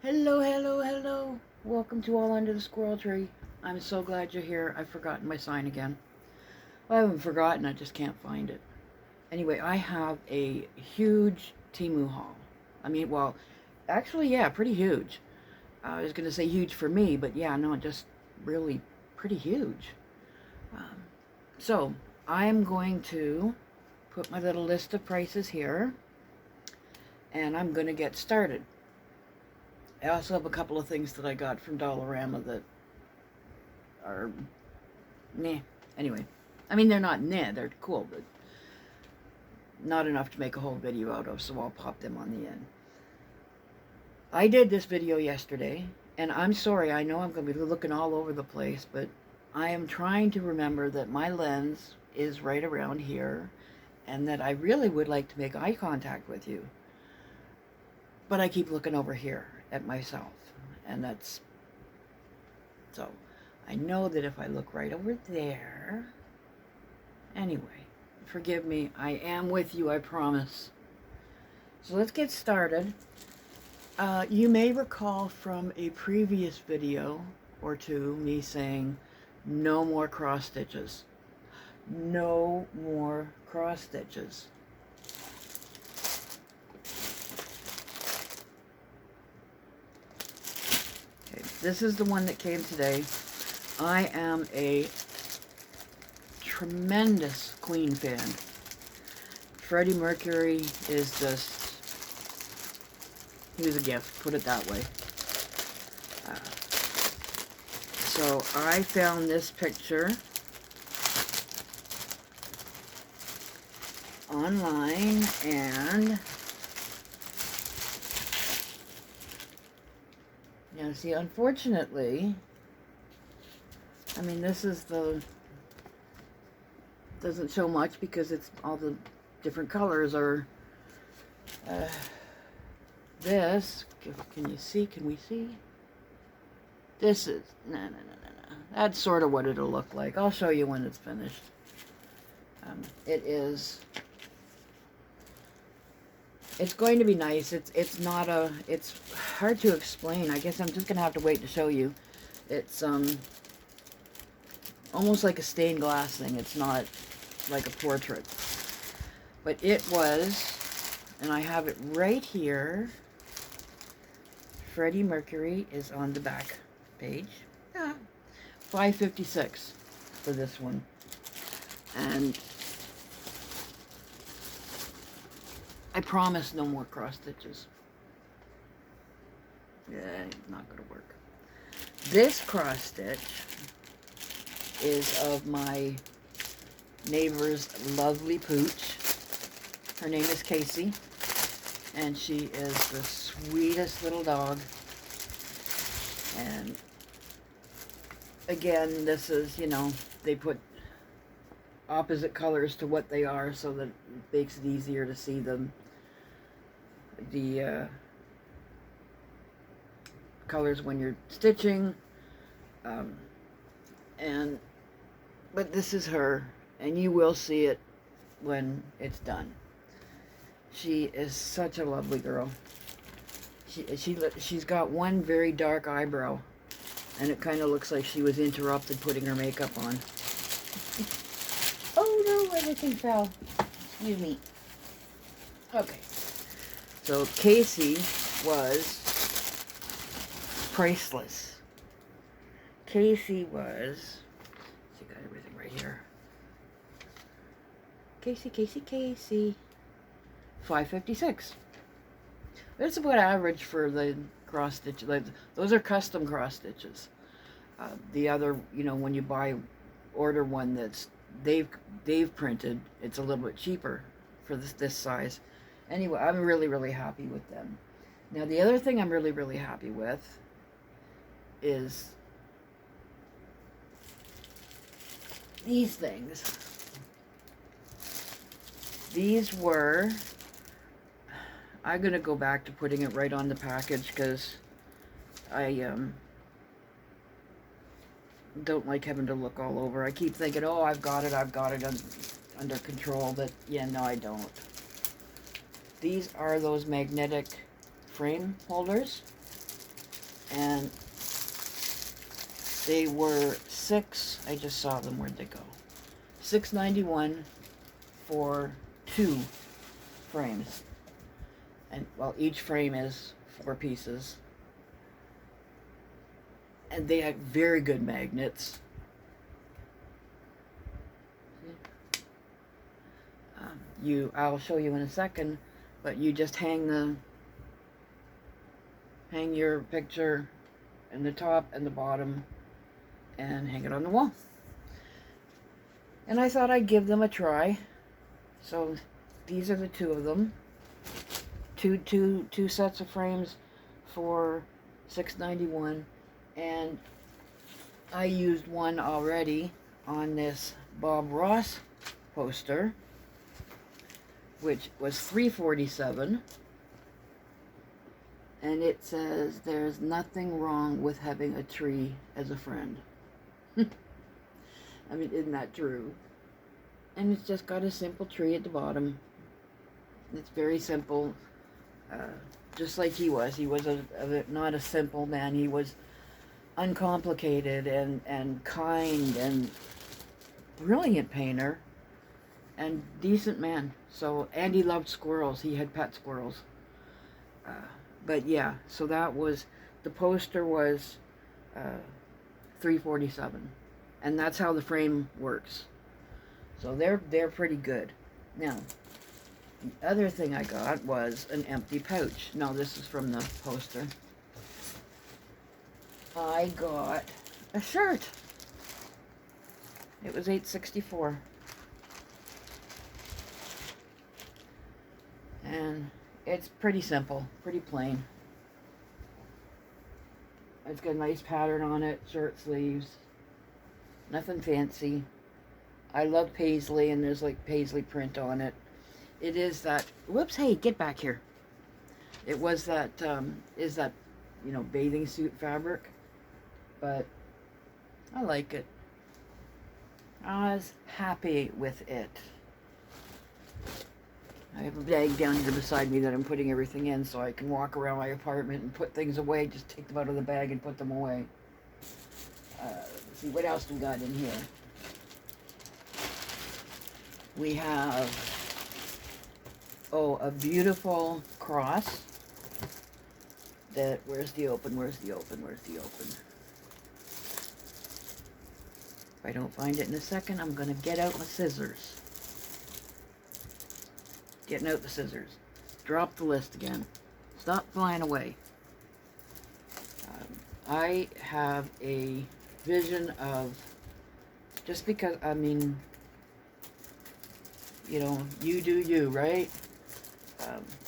Hello, hello, hello. Welcome to All Under the Squirrel Tree. I'm so glad you're here. I've forgotten my sign again. Well, I haven't forgotten, I just can't find it. Anyway, I have a huge temu haul. Well, actually, yeah, pretty huge. I was going to say huge for me, but yeah, no, just really pretty huge. Um, so, I'm going to put my little list of prices here, and I'm going to get started. I also have a couple of things that I got from Dollarama that are meh. Anyway, they're not meh, they're cool, but not enough to make a whole video out of, so I'll pop them on the end. I did this video yesterday, and I'm sorry, I know I'm going to be looking all over the place, but I am trying to remember that my lens is right around here, and that I really would like to make eye contact with you. But I keep looking over here at myself, and that's... So, I know that if I look right over there... Anyway, forgive me, I am with you, I promise. So let's get started. You may recall from a previous video or two me saying no more cross stitches. No more cross stitches. Okay, this is the one that came today. I am a tremendous Queen fan. Freddie Mercury is just... he was a gift, put it that way. So I found this picture online, and see, unfortunately, this is the... doesn't show much because it's all the different colors are... this, can you see? Can we see? This is... no. That's sort of what it'll look like. I'll show you when it's finished. It is... it's going to be nice. It's not a... it's hard to explain. I guess I'm just going to have to wait to show you. It's almost like a stained glass thing. It's not like a portrait. But it was... and I have it right here. Freddie Mercury is on the back page. Yeah. $5.56 for this one. And I promise no more cross stitches. Yeah, it's not going to work. This cross stitch is of my neighbor's lovely pooch. Her name is Casey, and she is the sweetest little dog. And again, this is, they put opposite colors to what they are so that it makes it easier to see them. The colors when you're stitching. But this is her, and you will see it when it's done. She is such a lovely girl. She's got one very dark eyebrow, and it kind of looks like she was interrupted putting her makeup on. Oh no, everything fell. Excuse me. Okay. So Casey was priceless. Casey was... she got everything right here. Casey. $5.56. That's about average for the cross stitch. Like, those are custom cross stitches. The other, when you order one that's they've printed, it's a little bit cheaper for this size. Anyway, I'm really, really happy with them. Now, the other thing I'm really, really happy with is these things. These were... I'm going to go back to putting it right on the package because I don't like having to look all over. I keep thinking, oh, I've got it under control, but yeah, no, I don't. These are those magnetic frame holders. And they were I just saw them, where'd they go? $6.91 for 2 frames. And, well, each frame is 4 pieces. And they had very good magnets. I'll show you in a second, but you just hang your picture in the top and the bottom and hang it on the wall. And I thought I'd give them a try. So these are the 2 of them. Two sets of frames for $6.91, and I used one already on this Bob Ross poster, which was $3.47, and it says, "There's nothing wrong with having a tree as a friend." I mean, isn't that true? And it's just got a simple tree at the bottom. It's very simple, just like he was. He was not a simple man. He was uncomplicated and kind and brilliant painter and decent man. So, and he loved squirrels. He had pet squirrels. But yeah, so that was, the poster was $3.47, and that's how the frame works. So they're pretty good. Now, the other thing I got was an empty pouch. No, this is from the poster. I got a shirt. It was $8.64. And it's pretty simple, pretty plain. It's got a nice pattern on it, shirt sleeves. Nothing fancy. I love paisley, and there's like paisley print on it. It is that, whoops, hey, get back here. It was that, bathing suit fabric. But I like it. I was happy with it. I have a bag down here beside me that I'm putting everything in so I can walk around my apartment and put things away. Just take them out of the bag and put them away. Let's see, what else we got in here? We have, a beautiful cross. Where's the open? If I don't find it in a second, I'm going to get out my scissors. Getting out the scissors. Drop the list again. Stop flying away. I have a vision of, just because, I mean, you do you, right?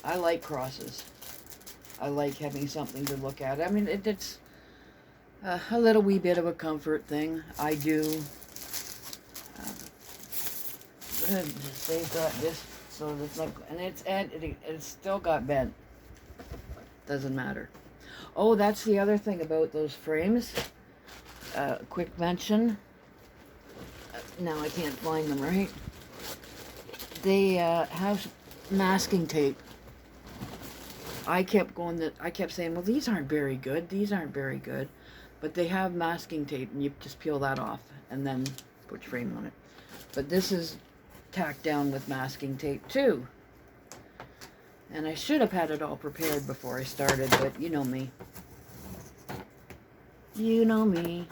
I like crosses. I like having something to look at. I mean, it's a little wee bit of a comfort thing. I do. They've got this, so it's not, and it's still got bent. Doesn't matter. Oh, that's the other thing about those frames. Quick mention. Now I can't find them, right? They have masking tape. I kept saying, well, these aren't very good. But they have masking tape, and you just peel that off and then put your frame on it. But this is tacked down with masking tape too. And I should have had it all prepared before I started, but you know me. You know me.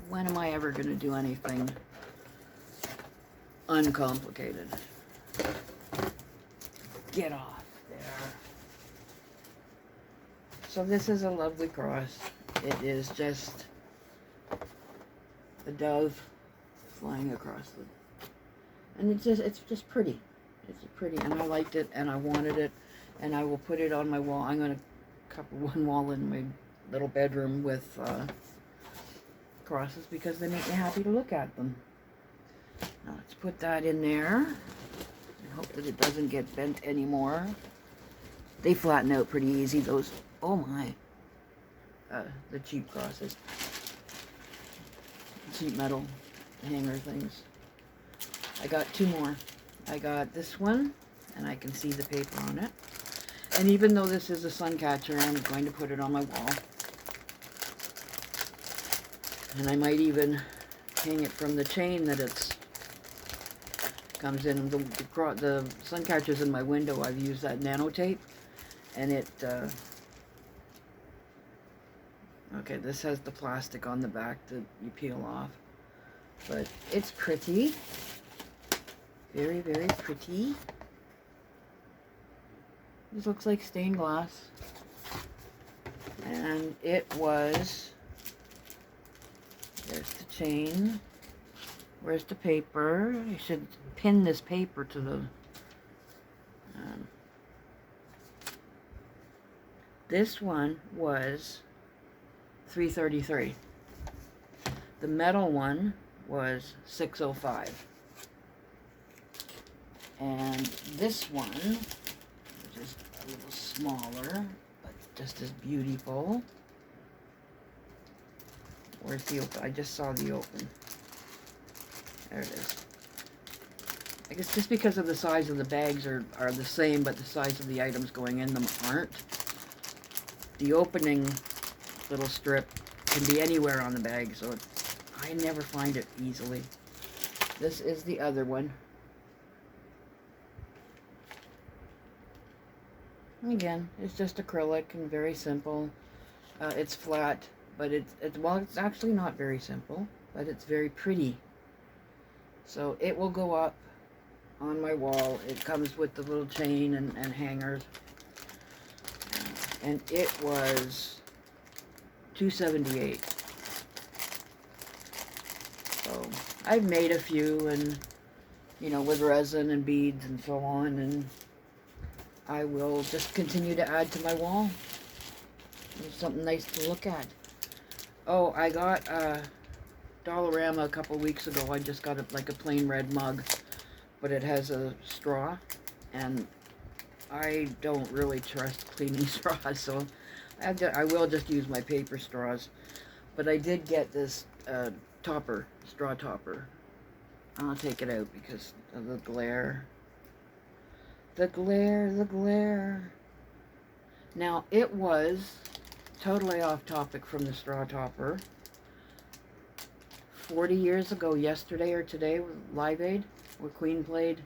When am I ever going to do anything uncomplicated? Get off there. So this is a lovely cross. It is just a dove flying across the, and it's just pretty. It's pretty, and I liked it, and I wanted it, and I will put it on my wall. I'm going to cover one wall in my little bedroom with crosses because they make me happy to look at them. Now let's put that in there. I hope that it doesn't get bent anymore. They flatten out pretty easy, those. Oh my. The cheap crosses. Cheap metal hanger things. I got 2 more. I got this one, and I can see the paper on it. And even though this is a sun catcher, I'm going to put it on my wall. And I might even hang it from the chain that it's comes in. The sun catcher's in my window. I've used that nano tape, and it okay, this has the plastic on the back that you peel off, but it's pretty, very, very pretty. This looks like stained glass, and it was, there's the chain, where's the paper? I should pin this paper to the, this one was $3.33. The metal one was $6.05. And this one, which is a little smaller, but just as beautiful. Where's the open? I just saw the open. There it is. I guess just because of the size of the bags are the same, but the size of the items going in them aren't. The opening little strip can be anywhere on the bag, so I never find it easily. This is the other one. Again, it's just acrylic and very simple. It's flat, but well, it's actually not very simple, but it's very pretty. So it will go up on my wall. It comes with the little chain and hangers. And it was $2.78. So I've made a few, and you know, with resin and beads and so on, and I will just continue to add to my wall. There's something nice to look at. Oh, I got Dollarama a couple weeks ago. I just got like a plain red mug, but it has a straw, and I don't really trust cleaning straws, so I will just use my paper straws. But I did get this straw topper. I'll take it out because of the glare. The glare. Now, it was totally off topic from the straw topper. 40 years ago, yesterday or today, with Live Aid, where Queen played.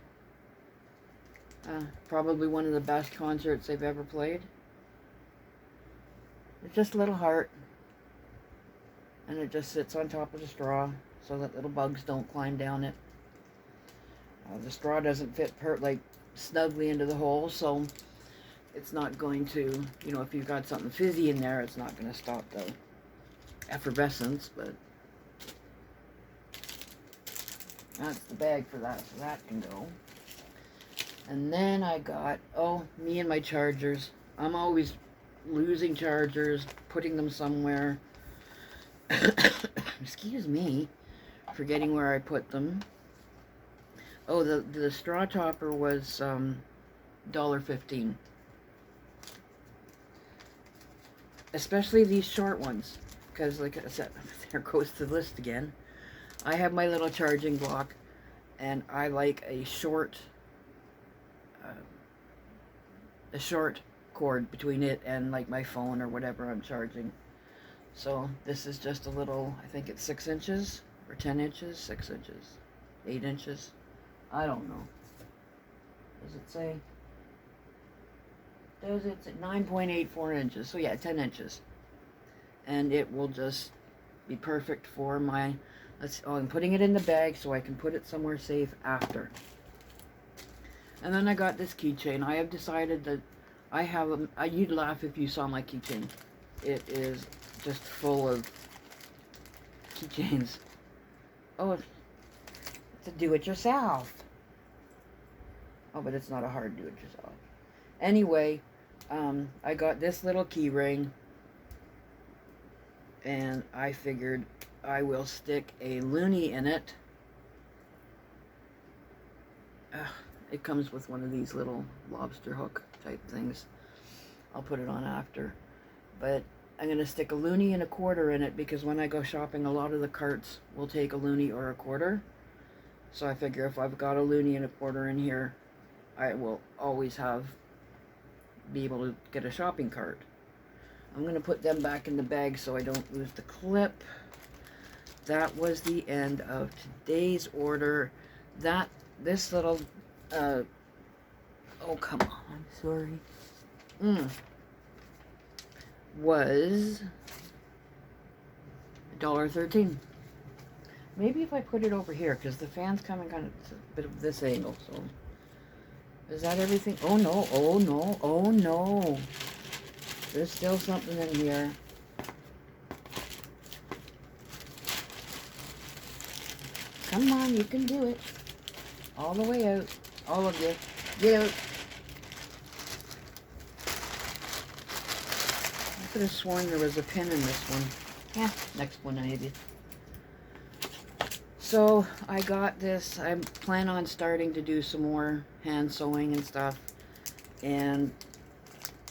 Probably one of the best concerts they've ever played. It's just a little heart. And it just sits on top of the straw so that little bugs don't climb down it. The straw doesn't fit snugly into the hole, so it's not going to, you know, if you've got something fizzy in there, it's not going to stop the effervescence, but that's the bag for that, so that can go. And then I got, me and my chargers. I'm always losing chargers, putting them somewhere. Excuse me, forgetting where I put them. Oh, the straw topper was $1.15. Especially these short ones, because like I said, there goes the list again. I have my little charging block, and I like a short cord between it and like my phone or whatever I'm charging. So this is just a little, I think it's 6 inches or 10 inches, 6 inches, 8 inches. I don't know. Does it say? Does it say 9.84 inches? So yeah, 10 inches. And it will just be perfect for my, I'm putting it in the bag so I can put it somewhere safe after. And then I got this keychain. I have decided that you'd laugh if you saw my keychain. It is just full of keychains. Oh, it's a do-it-yourself. Oh, but it's not a hard do-it-yourself. Anyway, I got this little key ring, and I figured I will stick a loonie in it. It comes with one of these little lobster hook type things. I'll put it on after. But I'm going to stick a loonie and a quarter in it because when I go shopping, a lot of the carts will take a loonie or a quarter. So I figure if I've got a loonie and a quarter in here, I will always be able to get a shopping cart. I'm going to put them back in the bag so I don't lose the clip. that was the end of today's order. This little, oh, come on, I'm sorry. Was $1.13. Maybe if I put it over here, because the fan's coming kind of a bit of this angle, so. Is that everything? Oh no, oh no, oh no. There's still something in here. Come on, you can do it. All the way out. All of you. Get out. I could have sworn there was a pin in this one. Yeah, next one maybe. So I got this. I plan on starting to do some more hand sewing and stuff. And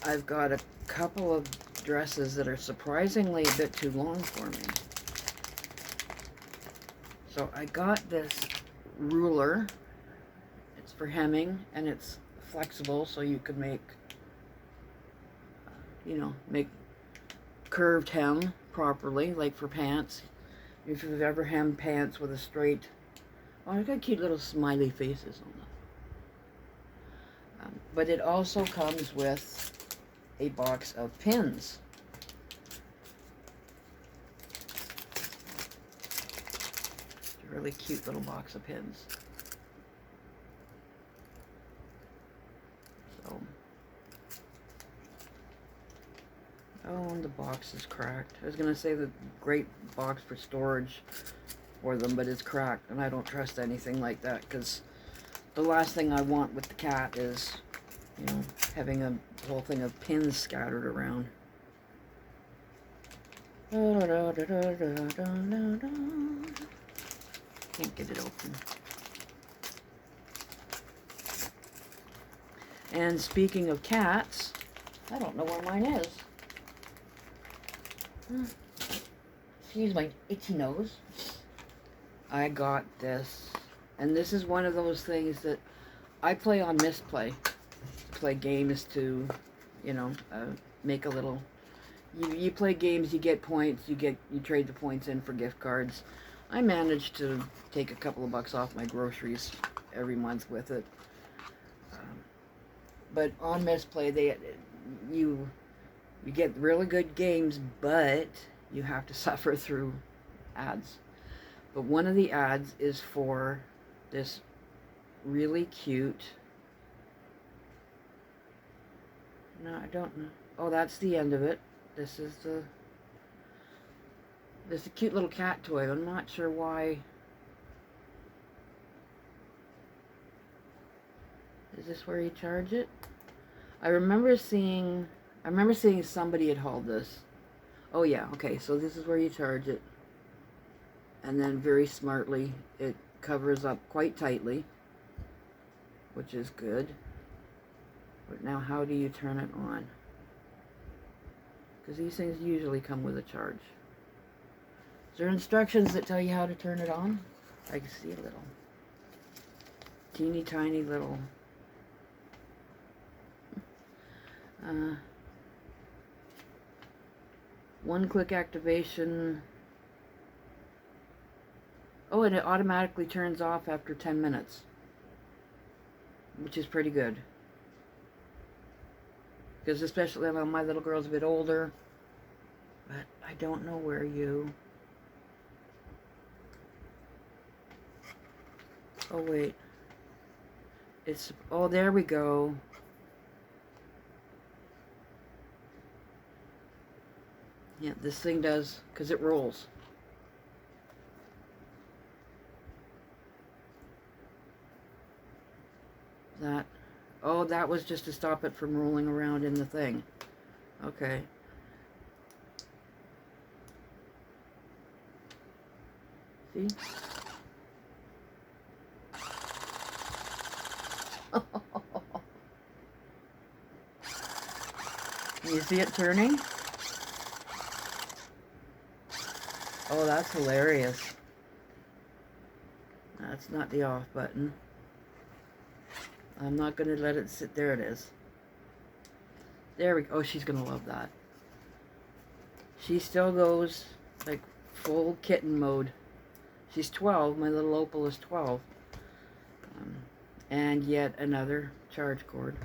I've got a couple of dresses that are surprisingly a bit too long for me. So I got this ruler. It's for hemming and it's flexible, so you could make, make curved hem properly, like for pants. If you've ever hemmed pants with a straight, oh, I've got cute little smiley faces on them. But it also comes with a box of pins. It's a really cute little box of pins. So, oh, and the box is cracked. I was going to say the great box for storage for them, but it's cracked, and I don't trust anything like that, because the last thing I want with the cat is, having a whole thing of pins scattered around. Can't get it open. And speaking of cats, I don't know where mine is. Excuse my itchy nose. I got this, and this is one of those things that I play on Misplay. Play games to, make a little. You play games, you get points, you trade the points in for gift cards. I managed to take a couple of bucks off my groceries every month with it. But on Misplay, you get really good games, but you have to suffer through ads. But one of the ads is for this really cute. No, I don't know. Oh, that's the end of it. This is a cute little cat toy. I'm not sure why. Is this where you charge it? I remember seeing somebody had hauled this. Oh yeah, okay, so this is where you charge it. And then very smartly, it covers up quite tightly, which is good. But now how do you turn it on? Because these things usually come with a charge. Is there instructions that tell you how to turn it on? I can see a little. Teeny tiny little. One-click activation. Oh, and it automatically turns off after 10 minutes. Which is pretty good. Because especially when my little girl's a bit older. But I don't know where you... Oh, wait. It's... Oh, there we go. Yeah, this thing does, because it rolls. That... Oh, that was just to stop it from rolling around in the thing. Okay. See? You see it turning? Oh, that's hilarious. That's not the off button. I'm not going to let it sit. There it is. There we go. Oh, she's going to love that. She still goes like full kitten mode. She's 12. My little Opal is 12. And yet another charge cord.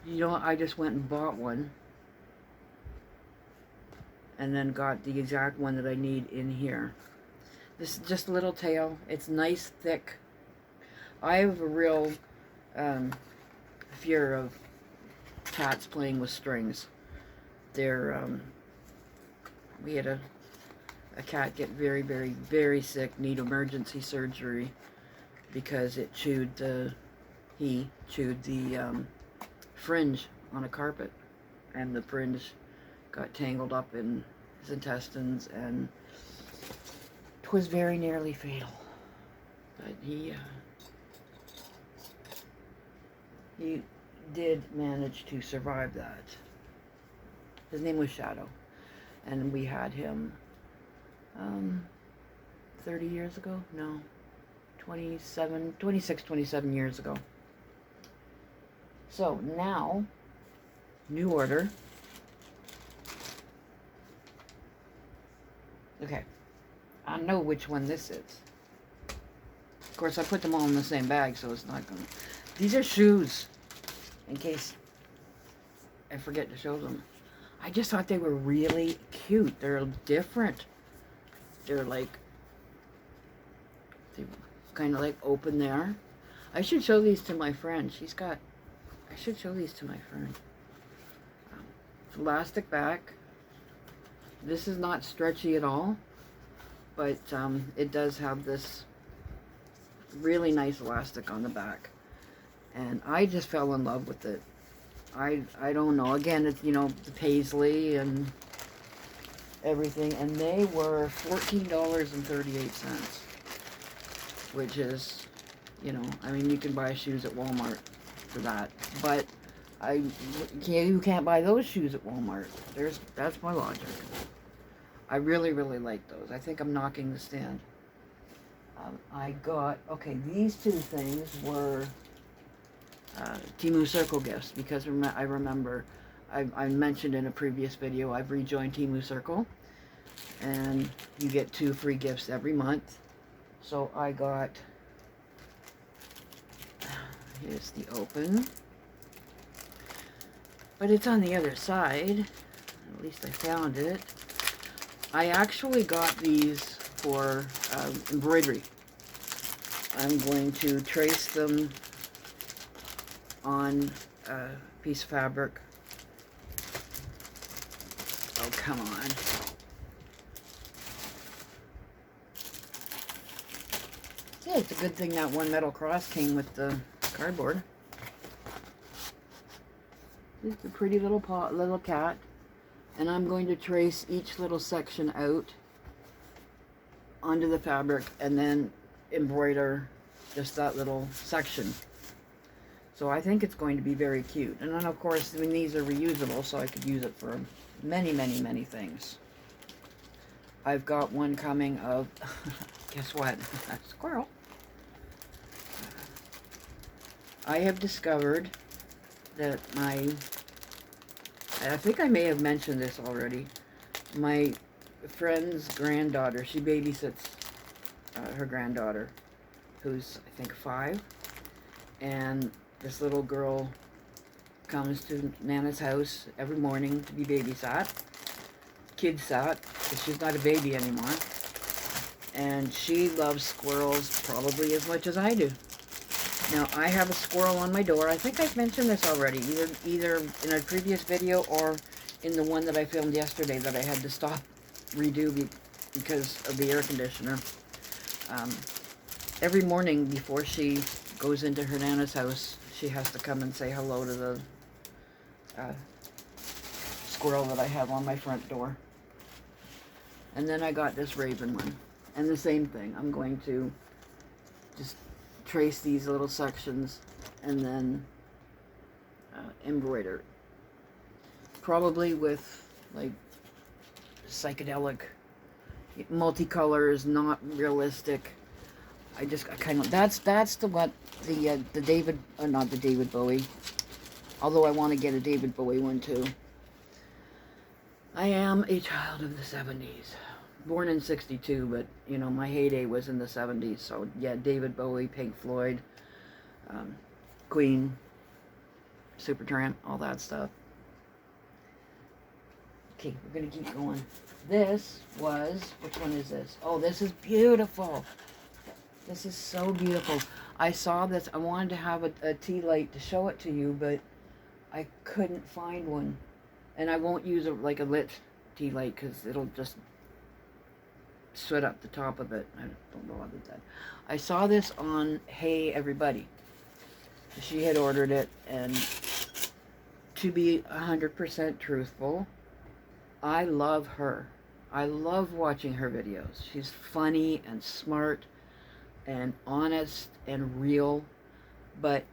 You know, I just went and bought one. And then got the exact one that I need in here. This is just a little tail. It's nice, thick. I have a real fear of cats playing with strings. They're, we had a cat get very, very, very sick, need emergency surgery because it chewed the fringe on a carpet, and the fringe got tangled up in his intestines, and it was very nearly fatal. But he did manage to survive that. His name was Shadow, and we had him 30 years ago? No, 26, 27 years ago. So now, new order. Okay, I know which one this is. Of course, I put them all in the same bag, so it's not gonna... These are shoes, in case I forget to show them. I just thought they were really cute. They're different. They're like, they kind of like open there. I should show these to my friend. I should show these to my friend. It's elastic back. This is not stretchy at all, but it does have this really nice elastic on the back. And I just fell in love with it. I don't know. Again, it's, you know, the paisley and everything. And they were $14.38, which is, you know, I mean, you can buy shoes at Walmart for that. But you can't buy those shoes at Walmart. That's my logic. I really, really like those. I think I'm knocking the stand. I got, okay, these two things were Temu Circle gifts, because I remember I mentioned in a previous video I've rejoined Temu Circle, and you get 2 free gifts every month. So I got, here's the open, but it's on the other side. At least I found it. I actually got these for embroidery. I'm going to trace them on a piece of fabric. Oh, come on. Yeah, it's a good thing that one metal cross came with the cardboard. This is a pretty little cat. And I'm going to trace each little section out onto the fabric and then embroider just that little section. So I think it's going to be very cute. And then of course, I mean, these are reusable, so I could use it for many, many, many things. I've got one coming of, guess what? A squirrel. I have discovered that I think I may have mentioned this already. My friend's granddaughter, she babysits her granddaughter, who's, I think, 5. And this little girl comes to Nana's house every morning to be babysat, kid sat, because she's not a baby anymore. And she loves squirrels probably as much as I do. Now, I have a squirrel on my door. I think I've mentioned this already, either in a previous video or in the one that I filmed yesterday that I had to stop, redo because of the air conditioner. Every morning before she goes into her Nana's house, she has to come and say hello to the squirrel that I have on my front door. And then I got this raven one. And the same thing. I'm going to just trace these little sections and then embroider, probably with like psychedelic multicolors, not realistic. I kind of, that's the David, not the David Bowie, although I want to get a David Bowie one too. I am a child of the 70s, born in 62, but, you know, my heyday was in the 70s. So, yeah, David Bowie, Pink Floyd, Queen, Supertramp, all that stuff. Okay, we're going to keep going. This was, which one is this? Oh, this is beautiful. This is so beautiful. I saw this. I wanted to have a tea light to show it to you, but I couldn't find one. And I won't use like a lit tea light because it'll just sweat up the top of it. I don't know about that. I saw this on Hey Everybody. She had ordered it, and to be 100% truthful, I love her. I love watching her videos. She's funny and smart and honest and real, but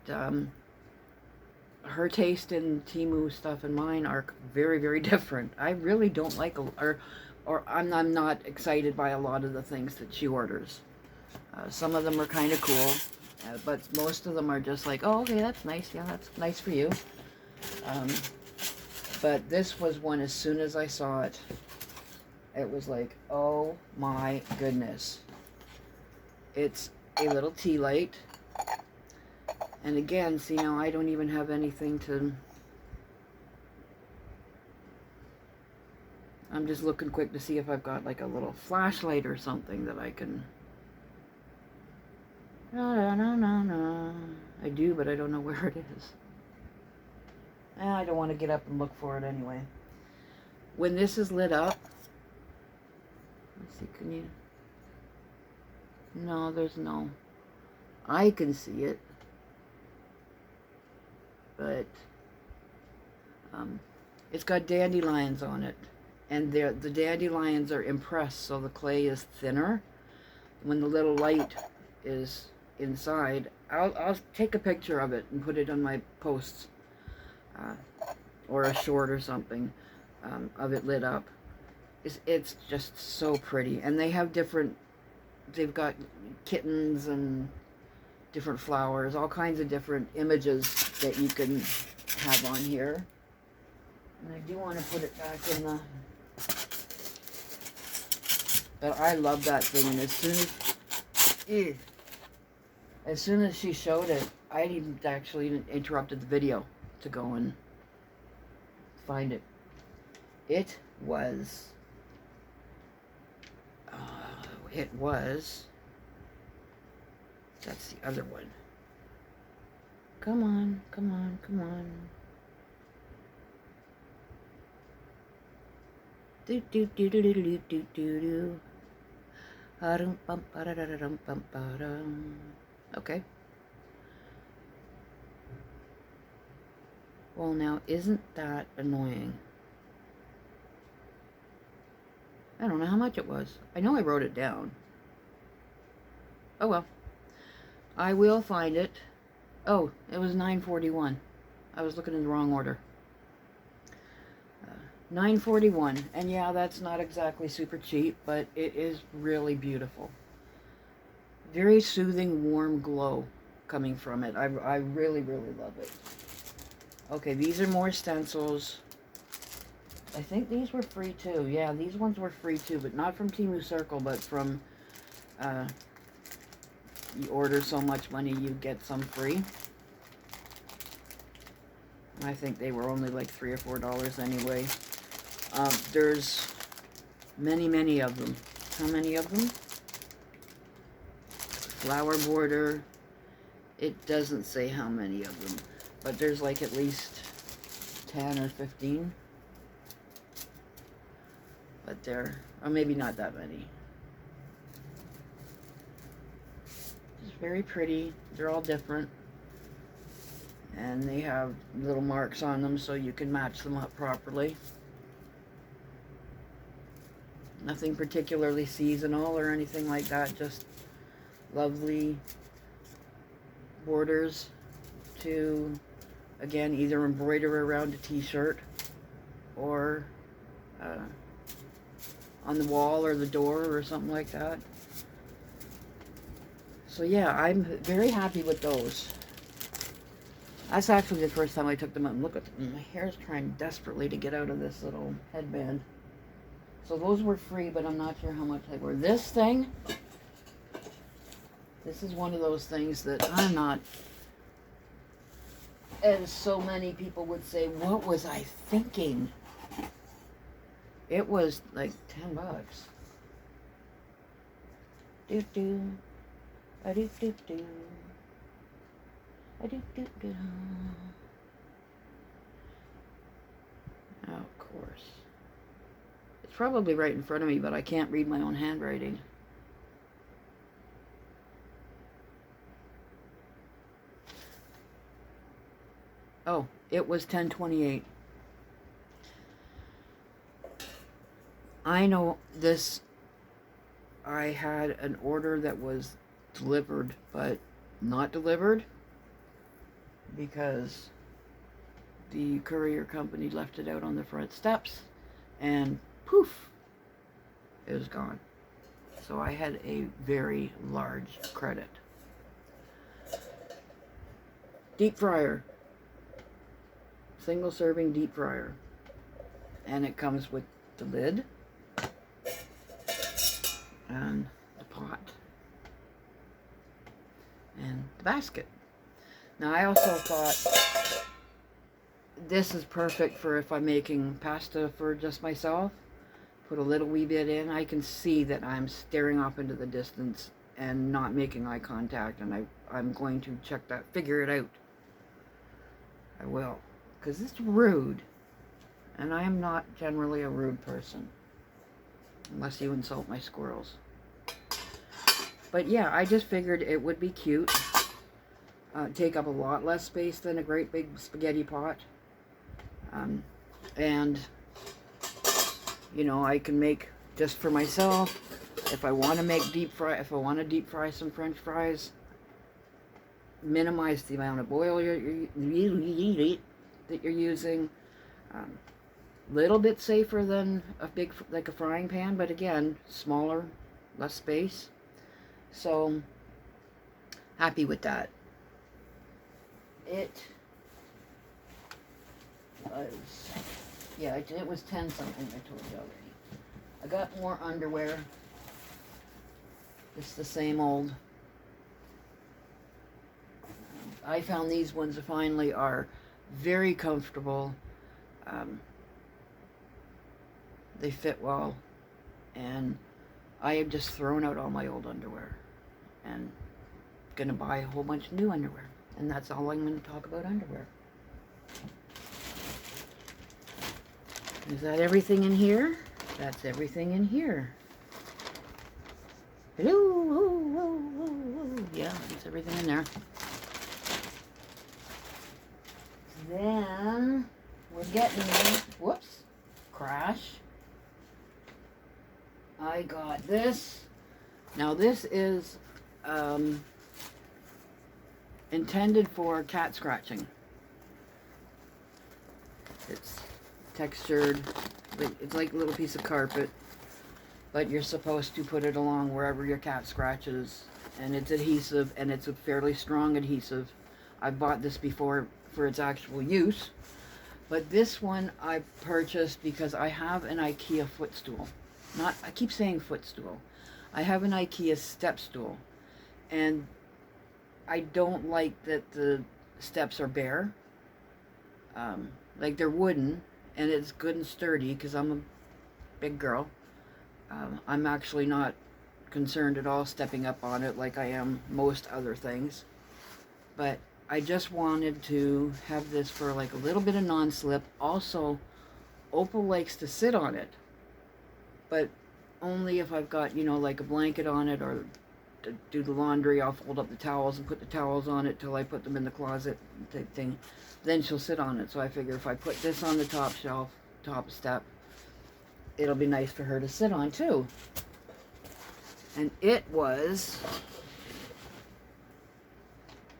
her taste in temu stuff and mine are very, very different. I really don't like, or I'm not excited by a lot of the things that she orders. Some of them are kind of cool, but most of them are just like, oh, okay, that's nice. Yeah, that's nice for you. But this was one, as soon as I saw it, it was like, oh my goodness. It's a little tea light. And again, see, now I don't even have anything to... I'm just looking quick to see if I've got like a little flashlight or something that I can... No. I do, but I don't know where it is. I don't want to get up and look for it anyway. When this is lit up... Let's see, can you... No, there's no... I can see it. But it's got dandelions on it. And the dandelions are impressed, so the clay is thinner. When the little light is inside, I'll take a picture of it and put it on my posts. Or a short or something of it lit up. It's just so pretty. And they have different, they've got kittens and different flowers, all kinds of different images that you can have on here. And I do want to put it back in the... But I love that thing, and as soon as she showed it, I didn't actually interrupted the video to go and find it. It was... That's the other one. Come on. Do. Okay. Well, now, isn't that annoying? I don't know how much it was. I know I wrote it down. Oh well. I will find it. Oh, it was $9.41. I was looking in the wrong order. $9.41. And yeah, that's not exactly super cheap, but it is really beautiful. Very soothing, warm glow coming from it. I really, really love it. Okay, these are more stencils. I think these were free too. Yeah, these ones were free too, but not from Temu Circle, but from... you order so much money, you get some free. I think they were only like $3 or $4 anyway. There's many of them. How many of them? Flower border. It doesn't say how many of them, but there's like at least 10 or 15. But there, or maybe not that many. It's very pretty. They're all different. And they have little marks on them so you can match them up properly. Nothing particularly seasonal or anything like that, just lovely borders to, again, either embroider around a t-shirt or on the wall or the door or something like that. So yeah, I'm very happy with those. That's actually the first time I took them out and look at them. My hair's trying desperately to get out of this little headband. So those were free, but I'm not sure how much they were. This thing, this is one of those things that I'm not, as so many people would say, what was I thinking? It was like $10. Do do, a do do do, a do do do. Oh, of course. It's probably right in front of me, but I can't read my own handwriting. Oh, it was 10/28. I know this, I had an order that was delivered, but not delivered because the courier company left it out on the front steps and poof, it was gone. So I had a very large credit. Deep fryer. Single serving deep fryer. And it comes with the lid and the pot and the basket. Now I also thought this is perfect for if I'm making pasta for just myself. Put a little wee bit in. I can see that I'm staring off into the distance and not making eye contact, and I'm going to check that, figure it out. I will, because it's rude, and I am not generally a rude person, unless you insult my squirrels. But yeah, I just figured it would be cute. Take up a lot less space than a great big spaghetti pot. And you know, I can make just for myself. If I want to make deep fry some French fries, minimize the amount of oil that you're using. Little bit safer than a big, like a frying pan, but again, smaller, less space. So happy with that. It was, yeah, it was 10 something, I told you already. I got more underwear. It's the same old. I found these ones finally are very comfortable. They fit well, and I have just thrown out all my old underwear and gonna buy a whole bunch of new underwear, and that's all I'm going to talk about underwear. Is that everything in here? That's everything in here. Hello, yeah, that's everything in there. Then we're getting there. Whoops, crash. I got this. Now this is intended for cat scratching. It's textured, it's like a little piece of carpet, but you're supposed to put it along wherever your cat scratches, and it's adhesive, and it's a fairly strong adhesive. I bought this before for its actual use, but this one I purchased because I have an IKEA footstool. I keep saying footstool. I have an IKEA step stool, and I don't like that the steps are bare. Like they're wooden, and it's good and sturdy because I'm a big girl. I'm actually not concerned at all stepping up on it like I am most other things. But I just wanted to have this for like a little bit of non-slip. Also, Opal likes to sit on it, but only if I've got, you know, like a blanket on it, or to do the laundry, I'll fold up the towels and put the towels on it till I put them in the closet type thing. Then she'll sit on it. So I figure if I put this on the top shelf, top step, it'll be nice for her to sit on too. And it was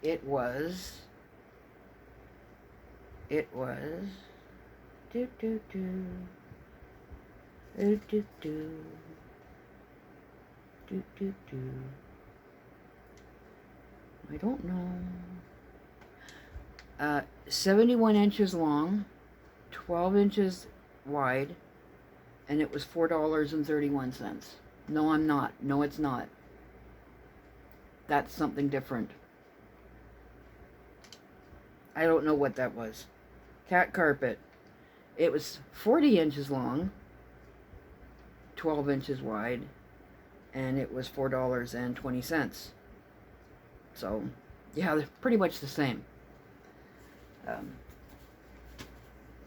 do do do do do do do do do. I don't know. 71 inches long, 12 inches wide, and it was $4.31. No, I'm not. No, it's not. That's something different. I don't know what that was. Cat carpet. It was 40 inches long, 12 inches wide, and it was $4.20. So, yeah, they're pretty much the same.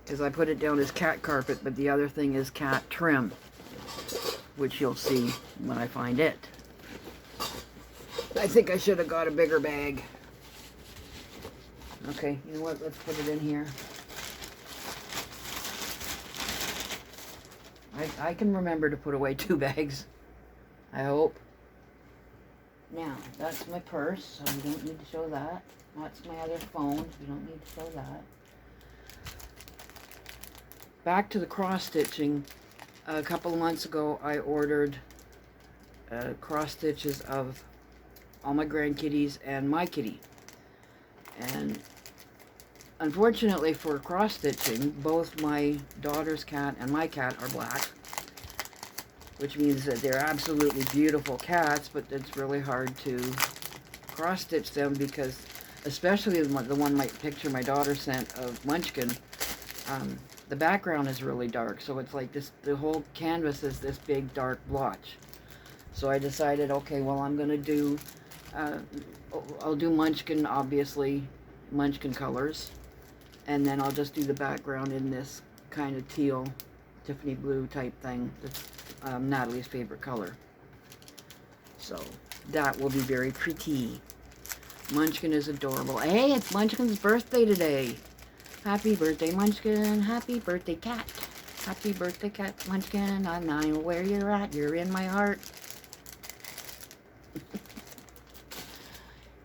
Because I put it down as cat carpet, but the other thing is cat trim, which you'll see when I find it. I think I should have got a bigger bag. Okay, you know what? Let's put it in here. I can remember to put away 2 bags. I hope. Now, that's my purse, so we don't need to show that. That's my other phone. We don't need to show that. Back to the cross stitching. A couple of months ago, I ordered cross stitches of all my grandkitties and my kitty. And unfortunately for cross stitching, both my daughter's cat and my cat are black, which means that they're absolutely beautiful cats, but it's really hard to cross stitch them because, especially the one my picture my daughter sent of Munchkin, the background is really dark, so it's like this, the whole canvas is this big dark blotch. So I decided, okay, well, I'm gonna do I'll do Munchkin, obviously Munchkin colors, and then I'll just do the background in this kind of teal Tiffany blue type thing. That's Natalie's favorite color. So that will be very pretty. Munchkin is adorable. Hey, it's Munchkin's birthday today. Happy birthday, Munchkin. Happy birthday, cat. Happy birthday, cat, Munchkin. I know where you're at. You're in my heart.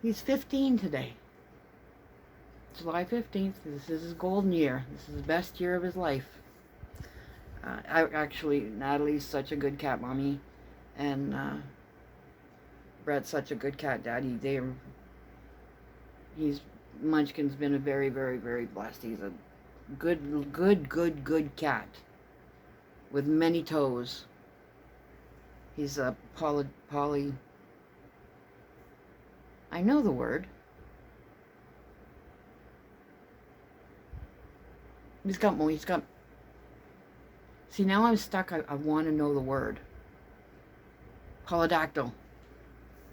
He's 15 today. July 15th. This is his golden year. This is the best year of his life. Actually, Natalie's such a good cat mommy, and Brett's such a good cat daddy. Munchkin's been a very, very, very blessed. He's a good cat with many toes. He's a poly. I know the word. He's got. See, now I'm stuck. I want to know the word. Polydactyl.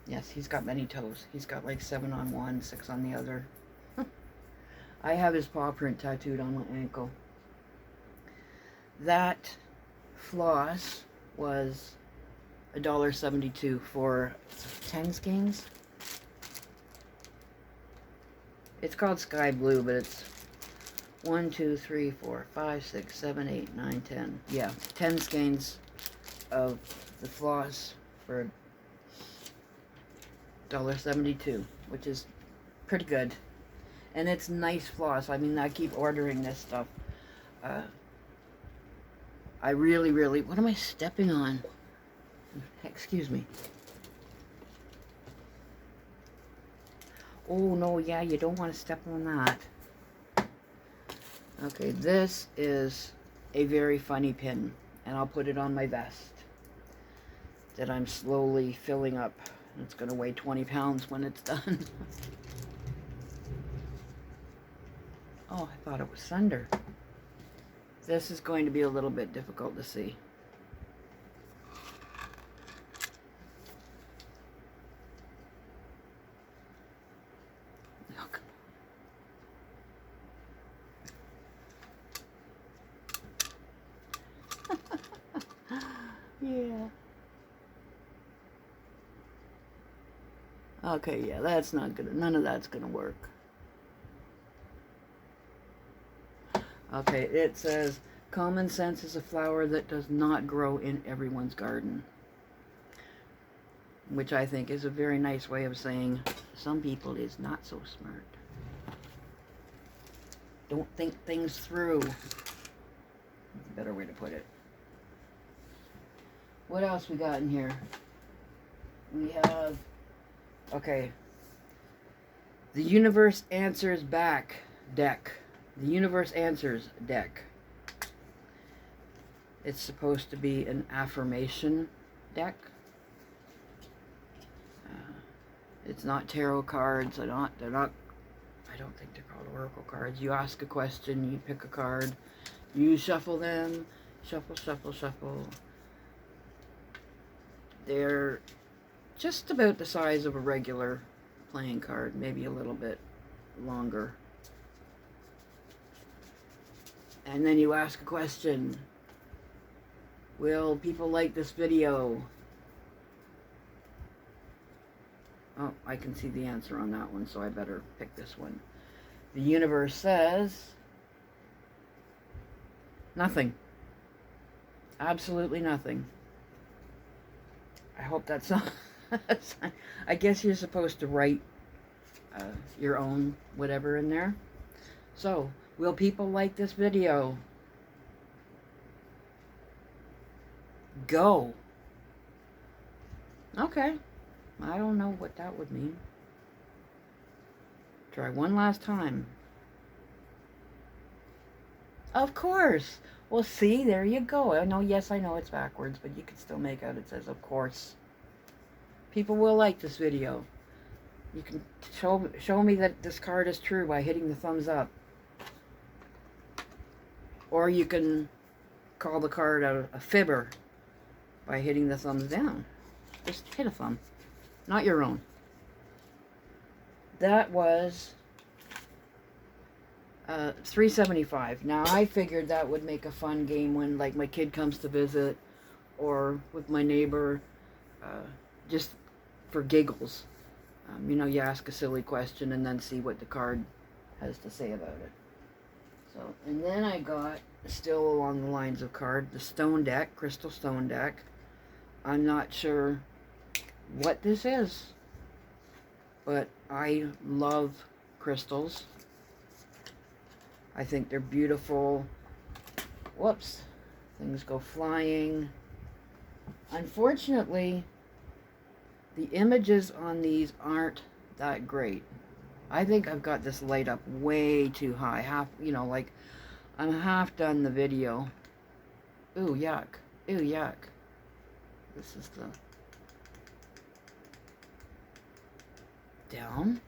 Yes, he's got many toes. He's got like 7 on one, 6 on the other. I have his paw print tattooed on my ankle. That floss was $1.72 for 10 skeins. It's called Sky Blue, but it's 1, 2, 3, 4, 5, 6, 7, 8, 9, 10. Yeah, 10 skeins of the floss for $1.72, which is pretty good. And it's nice floss. I mean, I keep ordering this stuff. I really, what am I stepping on? Excuse me. Oh, no, yeah, you don't want to step on that. Okay, this is a very funny pin, and I'll put it on my vest that I'm slowly filling up. It's going to weigh 20 pounds when it's done. Oh, I thought it was thunder. This is going to be a little bit difficult to see. Look. Yeah. Okay, yeah, that's not gonna, none of that's gonna work. Okay, it says, common sense is a flower that does not grow in everyone's garden. Which I think is a very nice way of saying, some people is not so smart. Don't think things through. That's a better way to put it. What else we got in here? We have, okay, the Universe Answers Back deck. The Universe Answers deck. It's supposed to be an affirmation deck. It's not tarot cards. They're not. I don't think they're called oracle cards. You ask a question, you pick a card, you shuffle them, shuffle, shuffle, shuffle. They're just about the size of a regular playing card, maybe a little bit longer. And then you ask a question. Will people like this video? Oh, I can see the answer on that one, so I better pick this one. The universe says nothing. Absolutely nothing. I hope that's not... I guess you're supposed to write your own whatever in there. So, will people like this video? Go. Okay. I don't know what that would mean. Try one last time. Of course. Well, see, there you go. I know, yes, I know it's backwards, but you can still make out it says, of course. People will like this video. You can show me that this card is true by hitting the thumbs up. Or you can call the card a fibber by hitting the thumbs down. Just hit a thumb. Not your own. That was $3.75. Now I figured that would make a fun game when, like, my kid comes to visit, or with my neighbor, just for giggles. You know, you ask a silly question and then see what the card has to say about it. So, and then I got, still along the lines of card, the stone deck, crystal stone deck. I'm not sure what this is, but I love crystals. I think they're beautiful. Whoops, things go flying. Unfortunately, the images on these aren't that great. I think I've got this light up way too high. Half, you know, like I'm half done the video. Ooh, yuck. Ooh, yuck. This is the down.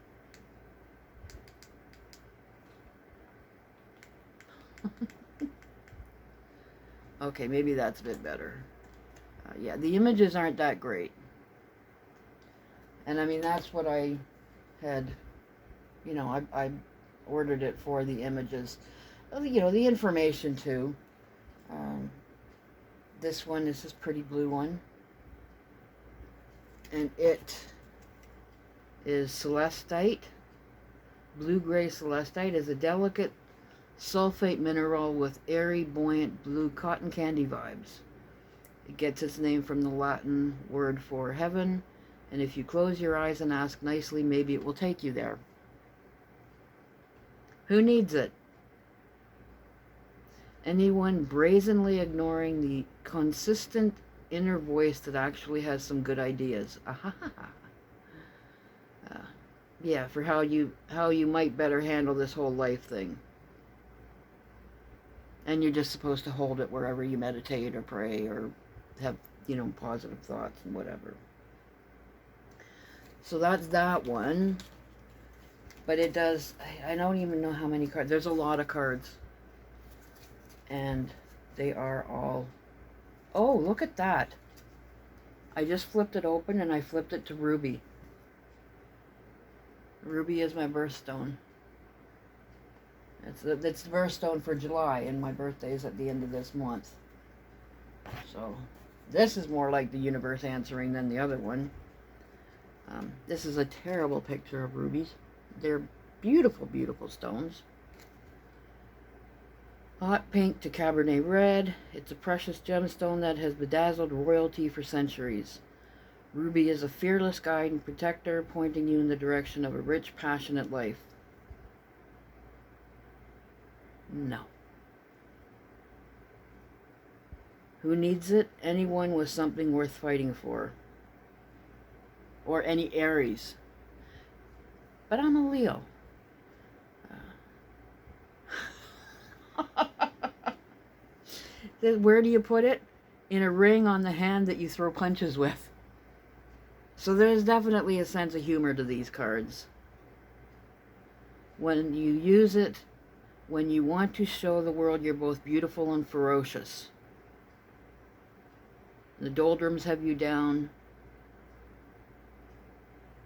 Okay, maybe that's a bit better. Yeah, the images aren't that great. And I mean, that's what I had, you know, I ordered it for the images. You know, the information too. This one is this pretty blue one. And it is celestite. Blue-gray celestite is a delicate sulfate mineral with airy, buoyant blue cotton candy vibes. It gets its name from the Latin word for heaven, and if you close your eyes and ask nicely, maybe it will take you there. Who needs it? Anyone brazenly ignoring the consistent inner voice that actually has some good ideas. Yeah, for how you might better handle this whole life thing. And you're just supposed to hold it wherever you meditate or pray or have, you know, positive thoughts and whatever. So that's that one. But it does, I don't even know how many cards. There's a lot of cards. And they are all, oh, look at that. I just flipped it open and I flipped it to ruby. Ruby is my birthstone. It's the birthstone for July, and my birthday is at the end of this month. So, this is more like the universe answering than the other one. This is a terrible picture of rubies. They're beautiful, beautiful stones. Hot pink to Cabernet red. It's a precious gemstone that has bedazzled royalty for centuries. Ruby is a fearless guide and protector, pointing you in the direction of a rich, passionate life. No. Who needs it? Anyone with something worth fighting for. Or any Aries. But I'm a Leo. Where do you put it? In a ring on the hand that you throw punches with. So there's definitely a sense of humor to these cards. When you use it, when you want to show the world you're both beautiful and ferocious. The doldrums have you down.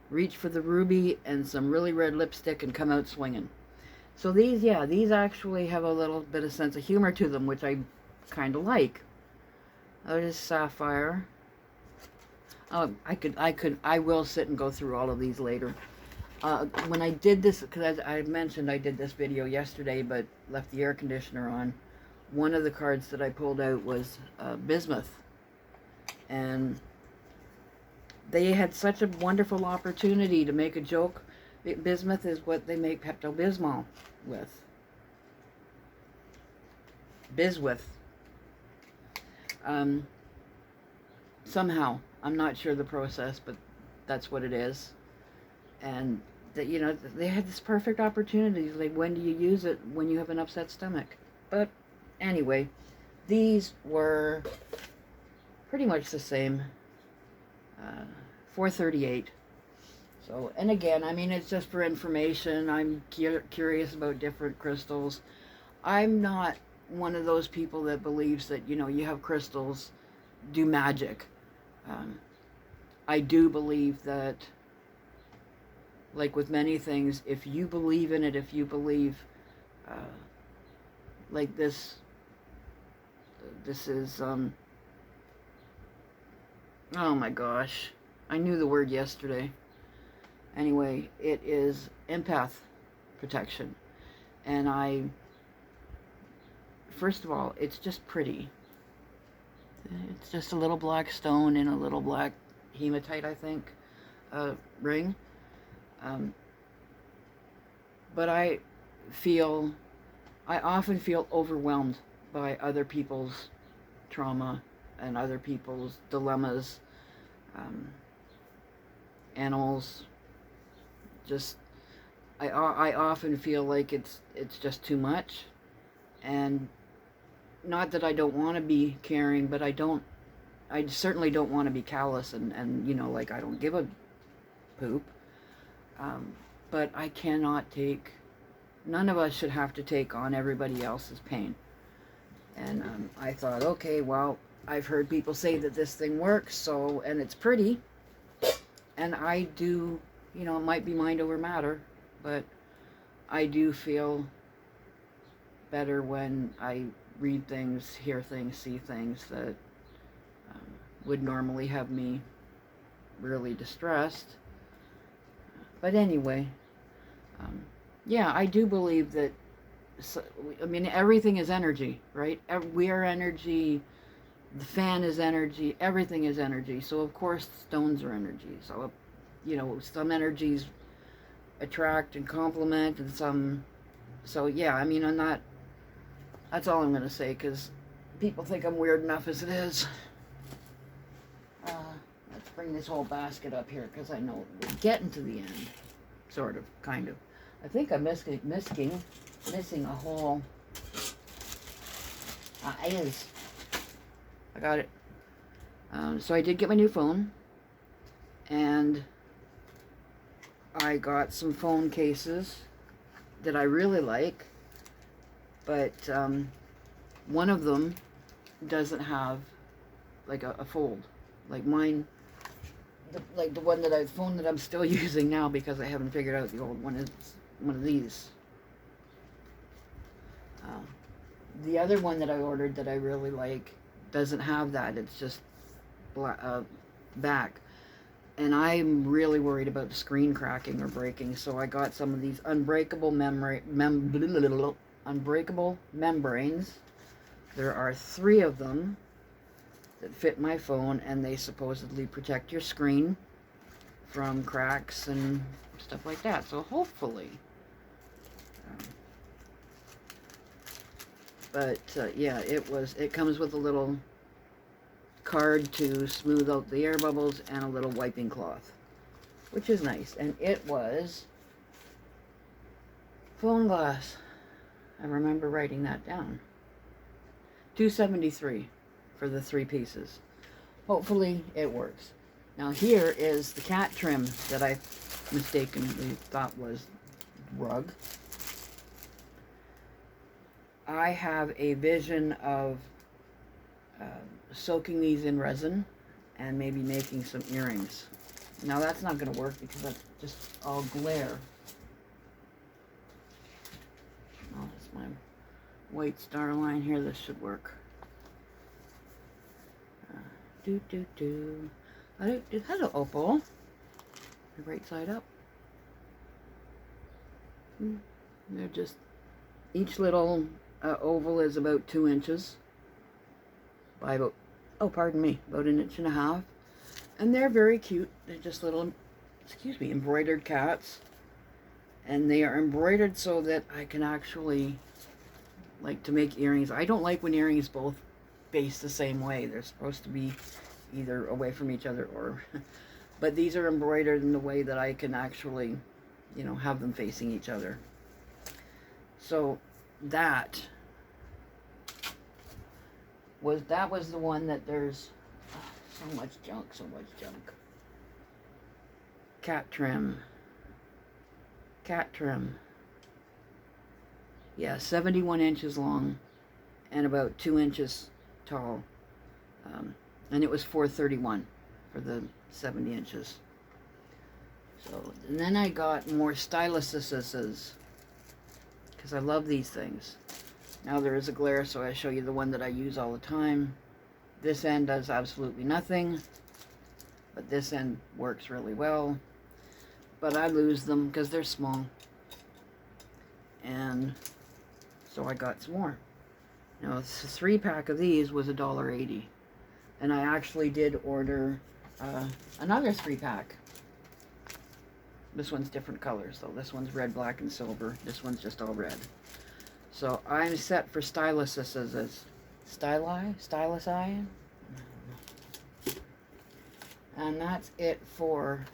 Reach for the ruby and some really red lipstick and come out swinging. So these, yeah, these actually have a little bit of sense of humor to them, which I kind of like. Oh, this sapphire. Oh, I will sit and go through all of these later. When I did this, because I mentioned I did this video yesterday, but left the air conditioner on. One of the cards that I pulled out was bismuth. And they had such a wonderful opportunity to make a joke. Bismuth is what they make Pepto-Bismol with. Biswith. Somehow, I'm not sure the process, but that's what it is. And that, you know, they had this perfect opportunity. Like, when do you use it? When you have an upset stomach. But anyway, these were pretty much the same. $4.38. So, and again, I mean, it's just for information. I'm curious about different crystals. I'm not one of those people that believes that, you know, you have crystals do magic. I do believe that, like with many things, if you believe in it, if you believe, like this is, oh my gosh, I knew the word yesterday. Anyway, it is empath protection. And first of all, it's just pretty. It's just a little black stone in a little black hematite, I think, ring. But I often feel overwhelmed by other people's trauma and other people's dilemmas, animals. Just, I often feel like it's just too much. And not that I don't want to be caring, but I certainly don't want to be callous and you know, like, I don't give a poop. But I cannot take, none of us should have to take on everybody else's pain. And I thought, okay, well, I've heard people say that this thing works, so, and it's pretty. And I do, you know, it might be mind over matter, but I do feel better when I read things, hear things, see things that would normally have me really distressed. But anyway, yeah, I do believe that, I mean, everything is energy, right? We are energy, the fan is energy, everything is energy. So of course stones are energy. So, you know, some energies attract and complement, and some, so yeah, I mean, that's all I'm going to say, because people think I'm weird enough as it is. Let's bring this whole basket up here, because I know we're getting to the end. Sort of, kind of. I think I'm missing a whole, I got it. So I did get my new phone, and I got some phone cases that I really like, but one of them doesn't have like a fold, like mine, like the phone that I'm still using now, because I haven't figured out the old one, is one of these. The other one that I ordered that I really like doesn't have that. It's just back. And I'm really worried about the screen cracking or breaking, so I got some of these unbreakable membranes. There are 3 of them that fit my phone, and they supposedly protect your screen from cracks and stuff like that. So hopefully, yeah, it comes with a little card to smooth out the air bubbles and a little wiping cloth, which is nice. And it was phone glass. I remember writing that down. $2.73 for the 3 pieces. Hopefully it works. Now here is the cat trim that I mistakenly thought was rug. I have a vision of soaking these in resin and maybe making some earrings. Now that's not going to work because that's just all glare. Oh, that's my white star line here. This should work. Hello, Opal. The right side up. They're just, each little oval is about 2 inches by about, oh, pardon me, about 1.5 inches. And they're very cute. They're just little, excuse me, embroidered cats. And they are embroidered so that I can actually, like, to make earrings. I don't like when earrings both face the same way. They're supposed to be either away from each other or, but these are embroidered in the way that I can actually, you know, have them facing each other. So that was the one that there's so much junk. Cat trim. Yeah, 71 inches long and about 2 inches tall. And it was $4.31 for the 70 inches. So, and then I got more styluses because I love these things. Now there is a glare, so I show you the one that I use all the time. This end does absolutely nothing, but this end works really well. But I lose them because they're small. And so I got some more. Now, a 3-pack of these was $1.80. And I actually did order another 3-pack. This one's different colors, though. This one's red, black, and silver. This one's just all red. So I'm set for styluses. Stylusi? And that's it for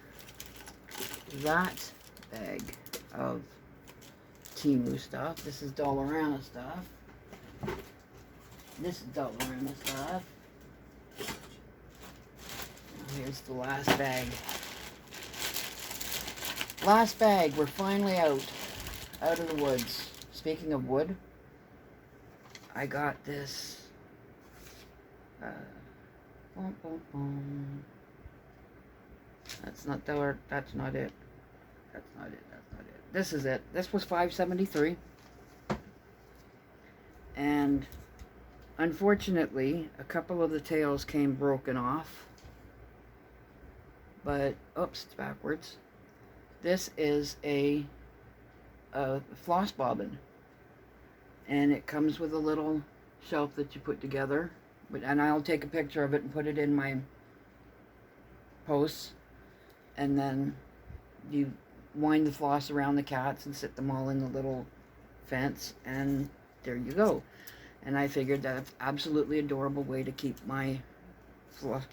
that bag of Temu stuff. This is Dollarama stuff. This is Dollarama stuff. Here's the last bag. Last bag. We're finally out of the woods. Speaking of wood, I got this. That's not the. That's not it. That's not it. That's not it. This is it. This was $5.73, and unfortunately, a couple of the tails came broken off. But oops, it's backwards. This is a floss bobbin, and it comes with a little shelf that you put together. And I'll take a picture of it and put it in my posts. And then you wind the floss around the cats and sit them all in the little fence, and there you go. And I figured that's absolutely adorable way to keep my floss.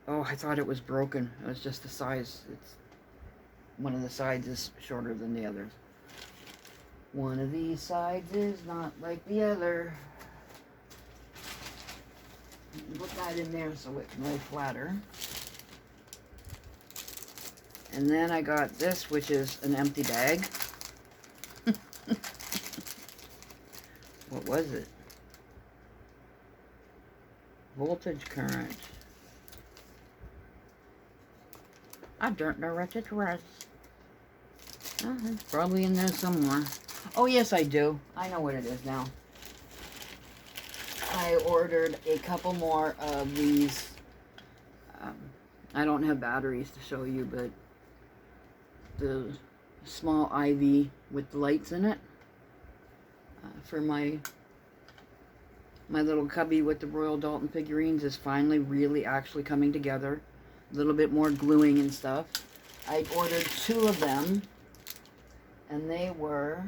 Oh, I thought it was broken. It was just the size. It's one of the sides is shorter than the others. One of these sides is not like the other. Put that in there so it can lay flatter. And then I got this, which is an empty bag. What was it? Voltage current. I don't know what it was. Oh, it's probably in there somewhere. Oh, yes, I do. I know what it is now. I ordered a couple more of these. I don't have batteries to show you, but the small IV with the lights in it for my little cubby with the Royal Dalton figurines is finally really actually coming together. A little bit more gluing and stuff. I ordered 2 of them, and they were,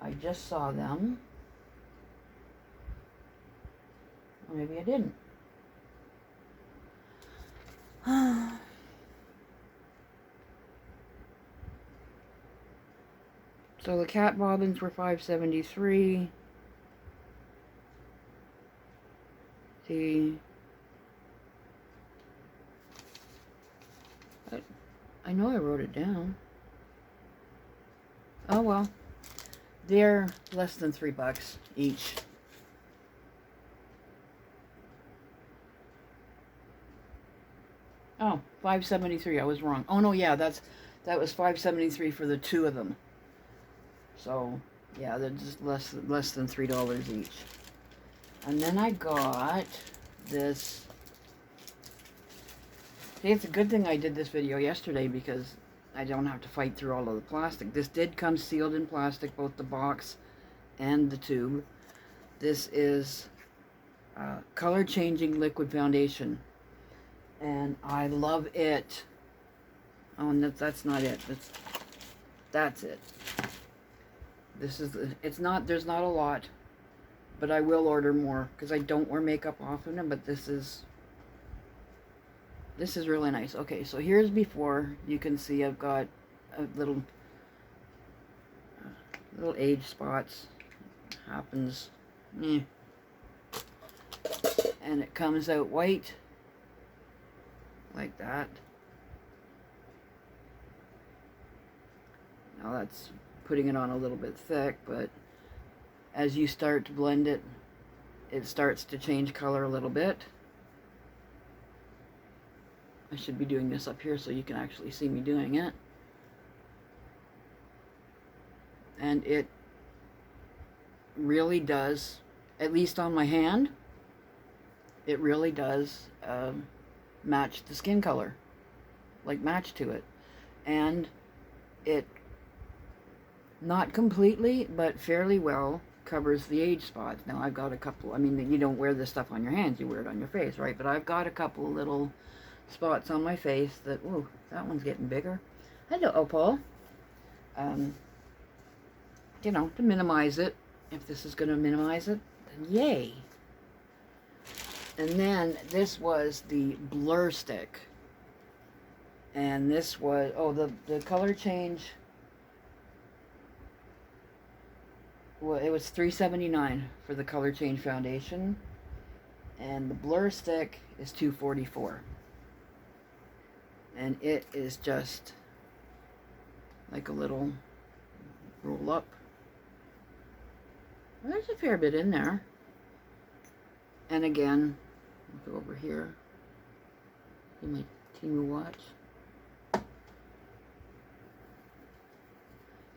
I just saw them, or maybe I didn't. So the cat bobbins were $5.73. See, I know I wrote it down. Oh well, they're less than $3 each. Oh, $5.73. I was wrong. Oh no, yeah, that was $5.73 for the two of them. So yeah, they're just less than $3 each. And then I got this. See, it's a good thing I did this video yesterday because I don't have to fight through all of the plastic. This did come sealed in plastic, both the box and the tube. This is color changing liquid foundation, and I love it. Oh, and that's not it. That's it. This is it's not. There's not a lot, but I will order more because I don't wear makeup often. But this is really nice. Okay, so here's before. You can see I've got a little age spots. Happens. And it comes out white like that. Now that's putting it on a little bit thick, but as you start to blend it, it starts to change color a little bit. I should be doing this up here so you can actually see me doing it. And it really does, at least on my hand, it really does match the skin color, like match to it. And it, not completely, but fairly well covers the age spots. Now I've got a couple, I mean, you don't wear this stuff on your hands, you wear it on your face, right? But I've got a couple little spots on my face that, ooh, that one's getting bigger. Hello, Opal. You know, to minimize it, if this is going to minimize it, then yay. And then this was the blur stick. And this was, oh, the color change, well, it was $3.79 for the color change foundation. And the blur stick is $2.44. And it is just like a little roll up. Well, there's a fair bit in there. And again, I'll go over here in my temu watch.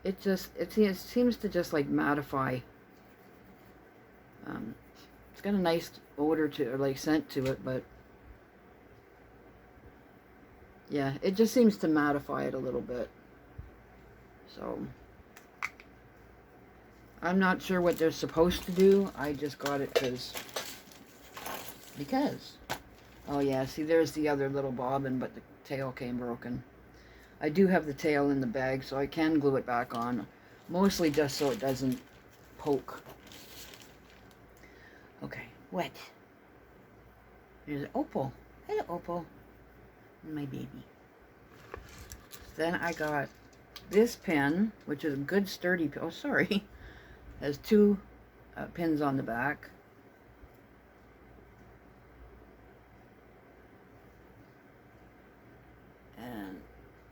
It seems to just like mattify. It's got a nice odor to, or like scent to it, but yeah, it just seems to mattify it a little bit. So I'm not sure what they're supposed to do. I just got it because. Oh yeah, see, there's the other little bobbin, but the tail came broken. I do have the tail in the bag, so I can glue it back on. Mostly just so it doesn't poke. Okay, what? There's Opal. Hello, Opal. My baby. Then I got this pin, which is a good sturdy pin. Oh, sorry. Has two pins on the back. And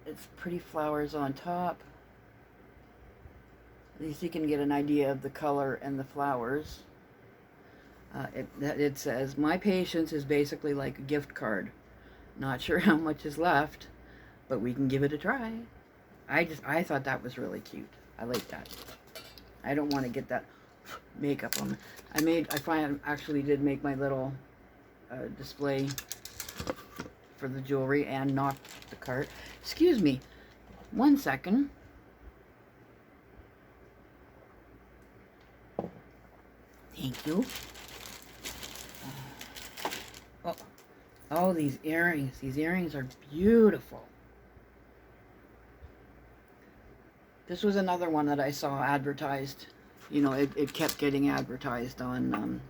it's pretty flowers on top. At least you can get an idea of the color and the flowers. It says, my patience is basically like a gift card. Not sure how much is left, but we can give it a try. I thought that was really cute. I like that. I don't want to get that makeup on. I actually did make my little display for the jewelry and knocked the cart. Excuse me, 1 second. Thank you. Oh, these earrings. These earrings are beautiful. This was another one that I saw advertised. You know, it kept getting advertised on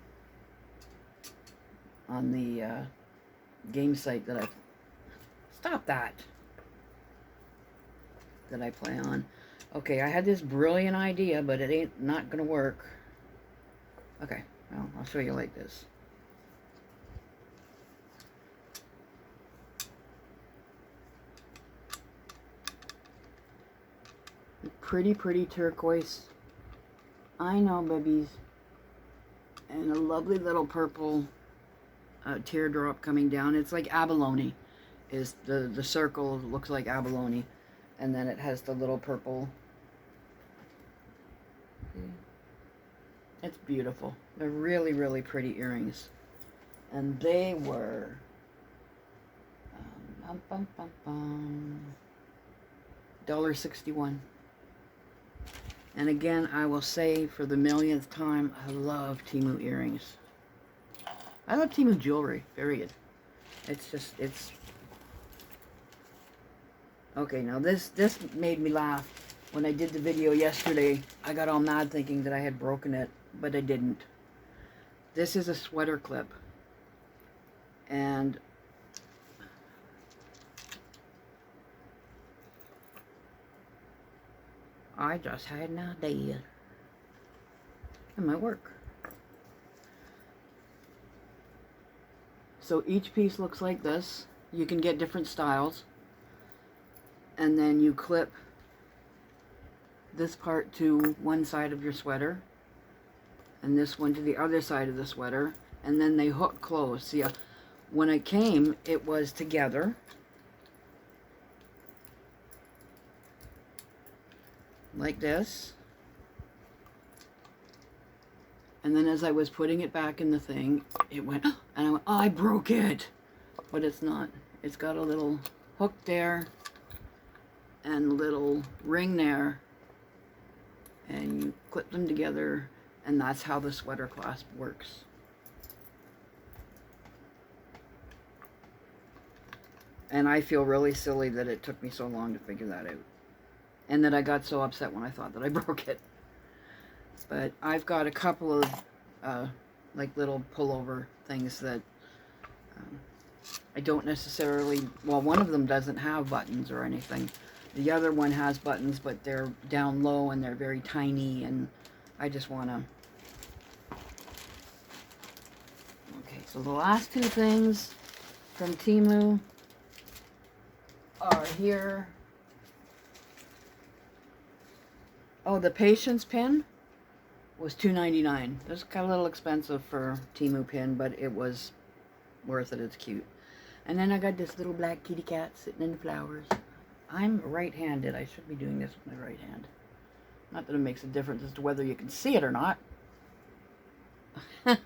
the game site that I... Stop that! That I play on. Okay, I had this brilliant idea, but it ain't not gonna work. Okay, well, I'll show you like this. Pretty, pretty turquoise. I know, babies. And a lovely little purple teardrop coming down. It's like abalone. Is the circle looks like abalone. And then it has the little purple. It's beautiful. They're really, really pretty earrings. And they were $1.61. And again, I will say for the millionth time, I love Temu earrings. I love Temu jewelry, period. It's just, it's... Okay, now this made me laugh. When I did the video yesterday, I got all mad thinking that I had broken it, but I didn't. This is a sweater clip. And I just had an idea. It might work. So each piece looks like this. You can get different styles. And then you clip this part to one side of your sweater. And this one to the other side of the sweater. And then they hook close. See, when it came, it was together. Like this. And then as I was putting it back in the thing, it went, and I went, oh, I broke it. But it's not. It's got a little hook there and a little ring there. And you clip them together, and that's how the sweater clasp works. And I feel really silly that it took me so long to figure that out. And that I got so upset when I thought that I broke it. But I've got a couple of like little pullover things that I don't necessarily, well, one of them doesn't have buttons or anything. The other one has buttons, but they're down low and they're very tiny, and I just want to... Okay, so the last two things from Temu are here. Oh, the Patience pin was $2.99. This got a little expensive for Temu pin, but it was worth it. It's cute. And then I got this little black kitty cat sitting in the flowers. I'm right-handed. I should be doing this with my right hand. Not that it makes a difference as to whether you can see it or not. Without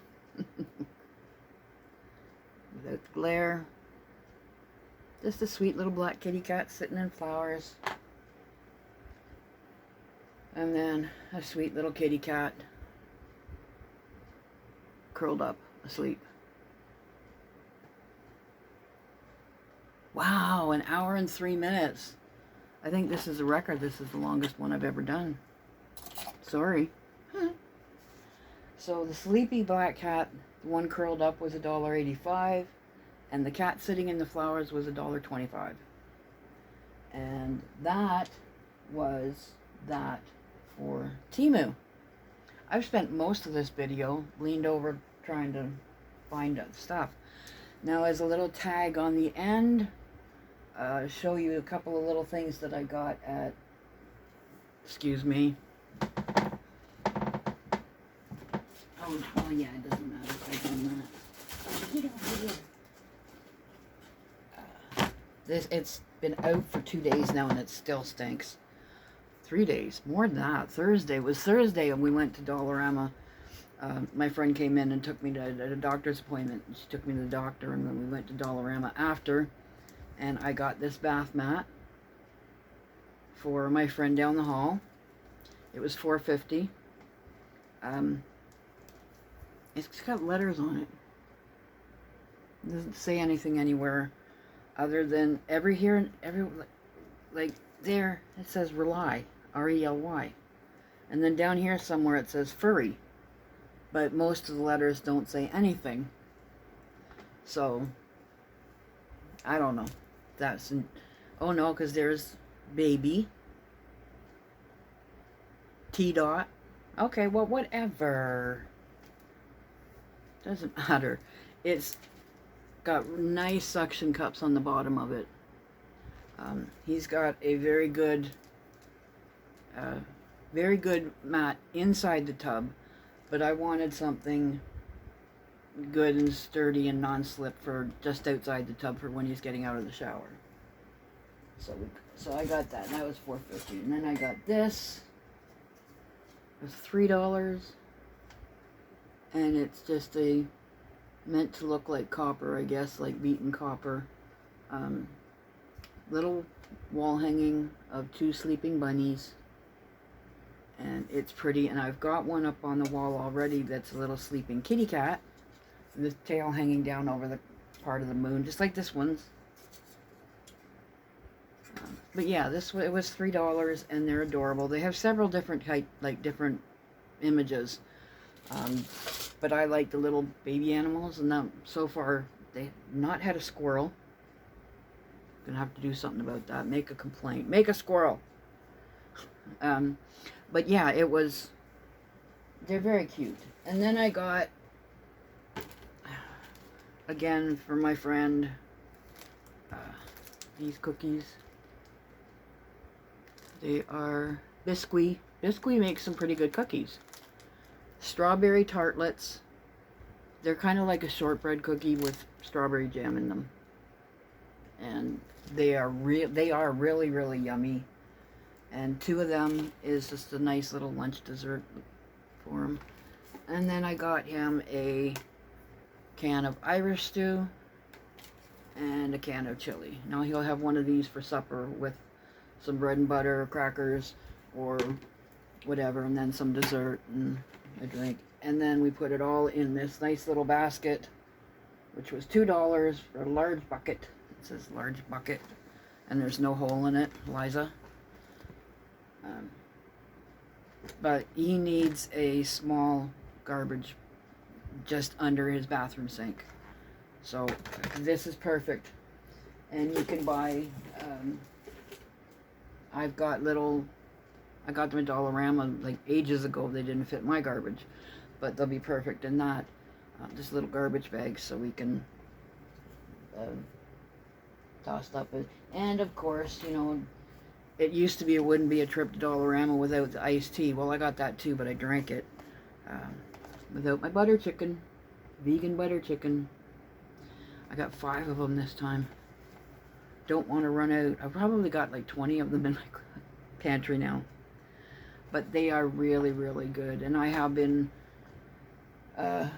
the glare. Just a sweet little black kitty cat sitting in flowers. And then a sweet little kitty cat curled up, asleep. Wow, 1 hour and 3 minutes. I think this is a record. This is the longest one I've ever done. Sorry. So the sleepy black cat, the one curled up, was $1.85. And the cat sitting in the flowers was $1.25. And that was that for Temu. I've spent most of this video leaned over trying to find stuff. Now, as a little tag on the end, show you a couple of little things that I got at, excuse me. Oh, well, yeah, it doesn't matter if I've done that. It's been out for 2 days now, and it still stinks. 3 days, more than that. Thursday was Thursday, and we went to Dollarama. My friend came in and took me to a doctor's appointment. She took me to the doctor, and then we went to Dollarama after. And I got this bath mat for my friend down the hall. It was $4.50. It's got letters on it. It doesn't say anything anywhere other than every like there it says Rely, R-E-L-Y, and then down here somewhere it says furry, but most of the letters don't say anything. So I don't know. Oh no, because there's baby, T-Dot. Okay, well, whatever. Doesn't matter. It's got nice suction cups on the bottom of it. He's got a very good mat inside the tub, but I wanted something good and sturdy and non-slip for just outside the tub for when he's getting out of the shower. So I got that, and that was $4.50. And then I got this. It was $3, and it's just meant to look like copper, I guess, like beaten copper. Little wall hanging of 2 sleeping bunnies, and it's pretty. And I've got one up on the wall already that's a little sleeping kitty cat, the tail hanging down over the part of the moon, just like this one's. But yeah, it was $3, and they're adorable. They have several different different images, but I like the little baby animals, and now so far they've not had a squirrel. Gonna have to do something about that. Make a complaint. Make a squirrel. But yeah, they're very cute. And then I got, again, for my friend, these cookies. They are Biscuit. Biscuit makes some pretty good cookies. Strawberry tartlets. They're kind of like a shortbread cookie with strawberry jam in them. And they are really, really yummy. And 2 of them is just a nice little lunch dessert for him. And then I got him a can of Irish stew and a can of chili. Now he'll have one of these for supper with some bread and butter, or crackers, or whatever, and then some dessert and a drink. And then we put it all in this nice little basket, which was $2 for a large bucket. It says large bucket, and there's no hole in it, Liza. But he needs a small garbage just under his bathroom sink. So this is perfect. And you can buy, I got them at Dollarama like ages ago. They didn't fit my garbage, but they'll be perfect in that. Just little garbage bags, so we can toss up it. And of course, you know, it used to be it wouldn't be a trip to Dollarama without the iced tea. Well, I got that too, but I drank it without my butter chicken, vegan butter chicken. I got 5 of them this time. Don't want to run out. I've probably got like 20 of them in my pantry now. But they are really, really good. And I have been, you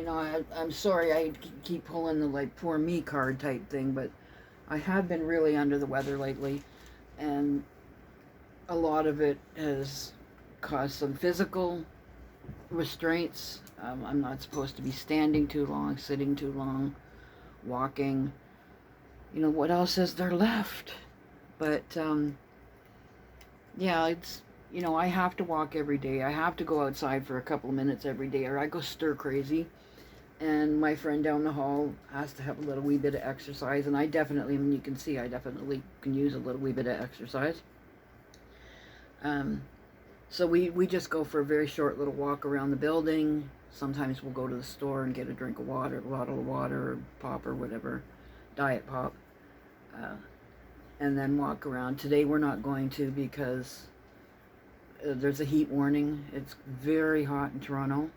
know, I'm sorry I keep pulling the like poor me card type thing, but I have been really under the weather lately, and a lot of it has caused some physical restraints. I'm not supposed to be standing too long, sitting too long, walking. You know, what else is there left? But, yeah, it's, you know, I have to walk every day. I have to go outside for a couple of minutes every day, or I go stir crazy. And my friend down the hall has to have a little wee bit of exercise, and I definitely, I mean, you can see, I definitely can use a little wee bit of exercise. So we just go for a very short little walk around the building. Sometimes we'll go to the store and get a drink of water, a bottle of water, or pop, or whatever, diet pop, and then walk around. Today we're not going to because there's a heat warning. It's very hot in Toronto.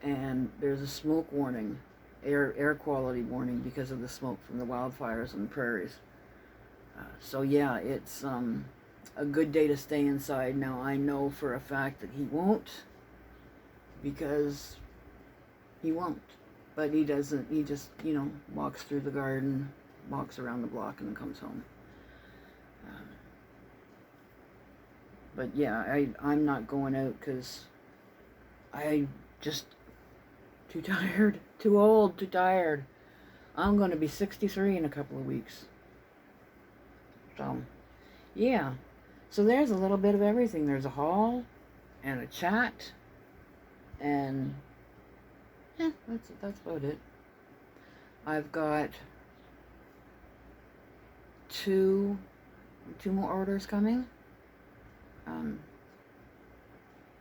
And there's a smoke warning, air quality warning, because of the smoke from the wildfires on the prairies. So yeah, it's a good day to stay inside. Now I know for a fact that he won't, because he won't. But he doesn't, he just, you know, walks through the garden, walks around the block, and then comes home. But yeah, I'm not going out because I just... too tired, too old, too tired. I'm going to be 63 in a couple of weeks. So, yeah. So there's a little bit of everything. There's a haul and a chat. And, yeah, that's about it. I've got two more orders coming.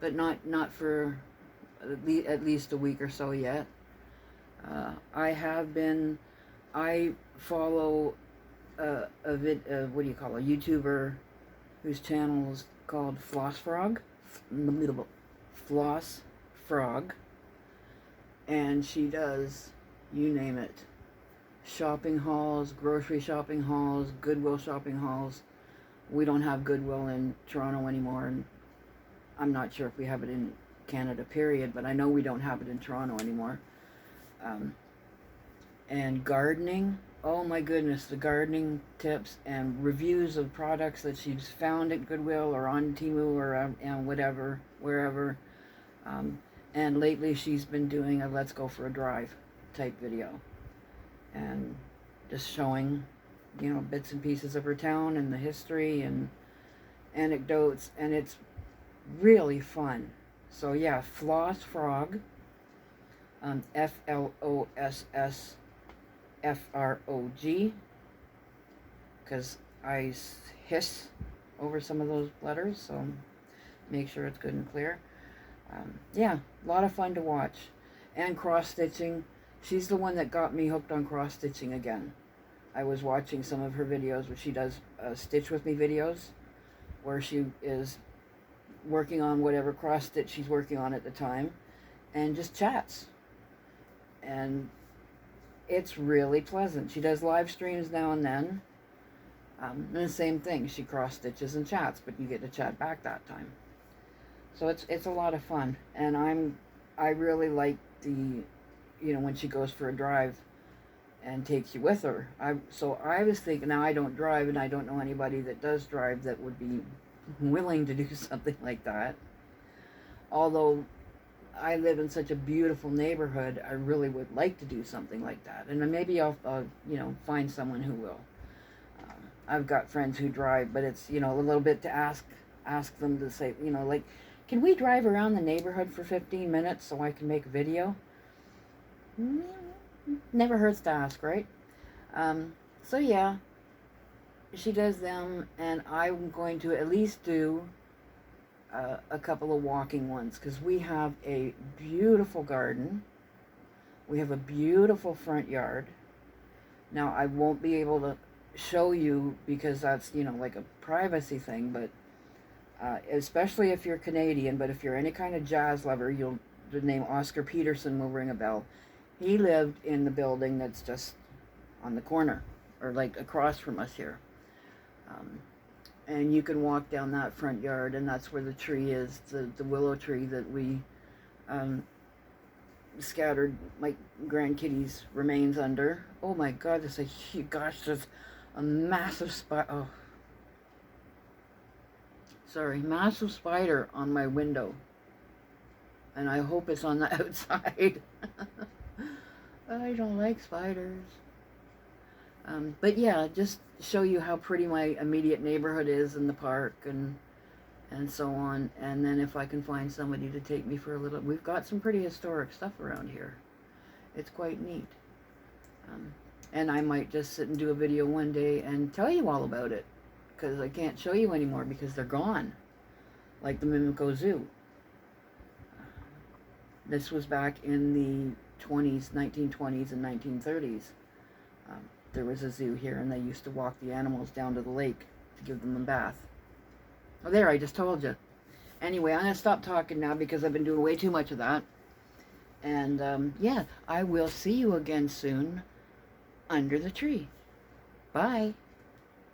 but not for at least a week or so yet. I follow what do you call a YouTuber whose channel is called Floss Frog, and she does, you name it, shopping hauls, grocery shopping hauls, Goodwill shopping hauls. We don't have Goodwill in Toronto anymore, and I'm not sure if we have it in Canada, period, but I know we don't have it in Toronto anymore. And gardening, oh my goodness, the gardening tips and reviews of products that she's found at Goodwill or on temu or whatever, wherever. And lately she's been doing a let's go for a drive type video, and just showing, bits and pieces of her town and the history and anecdotes, and it's really fun. So yeah, Floss Frog, FLOSSFROG, because I hiss over some of those letters, so make sure it's good and clear. Yeah, a lot of fun to watch. And cross-stitching. She's the one that got me hooked on cross-stitching again. I was watching some of her videos where she does Stitch With Me videos, where she is working on whatever cross-stitch she's working on at the time, and just chats. And it's really pleasant. She does live streams now and then. And the same thing, she cross-stitches and chats, but you get to chat back that time. So it's a lot of fun, and I really like the, when she goes for a drive and takes you with her. So I was thinking, now I don't drive, and I don't know anybody that does drive that would be willing to do something like that. Although I live in such a beautiful neighborhood, I really would like to do something like that, and then maybe I'll find someone who will. I've got friends who drive, but it's a little bit to ask them to say, like, can we drive around the neighborhood for 15 minutes so I can make a video? Never hurts to ask, right? So yeah, she does them, and I'm going to at least do a couple of walking ones, because we have a beautiful garden. We have a beautiful front yard. Now, I won't be able to show you because that's, like a privacy thing, but especially if you're Canadian, but if you're any kind of jazz lover, the name Oscar Peterson will ring a bell. He lived in the building that's just on the corner, or like across from us here. And you can walk down that front yard, and that's where the tree is, the willow tree that we scattered my grandkitty's remains under. Oh my God, there's there's a massive spider. Massive spider on my window, and I hope it's on the outside. I don't like spiders. But yeah, just show you how pretty my immediate neighborhood is, in the park and so on. And then if I can find somebody to take me for a little, we've got some pretty historic stuff around here. It's quite neat. And I might just sit and do a video one day and tell you all about it, because I can't show you anymore because they're gone, like the Mimico Zoo. This was back in the 1920s and 1930s. There was a zoo here, and they used to walk the animals down to the lake to give them a bath. Oh, there, I just told you. Anyway, I'm going to stop talking now because I've been doing way too much of that. And, yeah, I will see you again soon under the tree. Bye.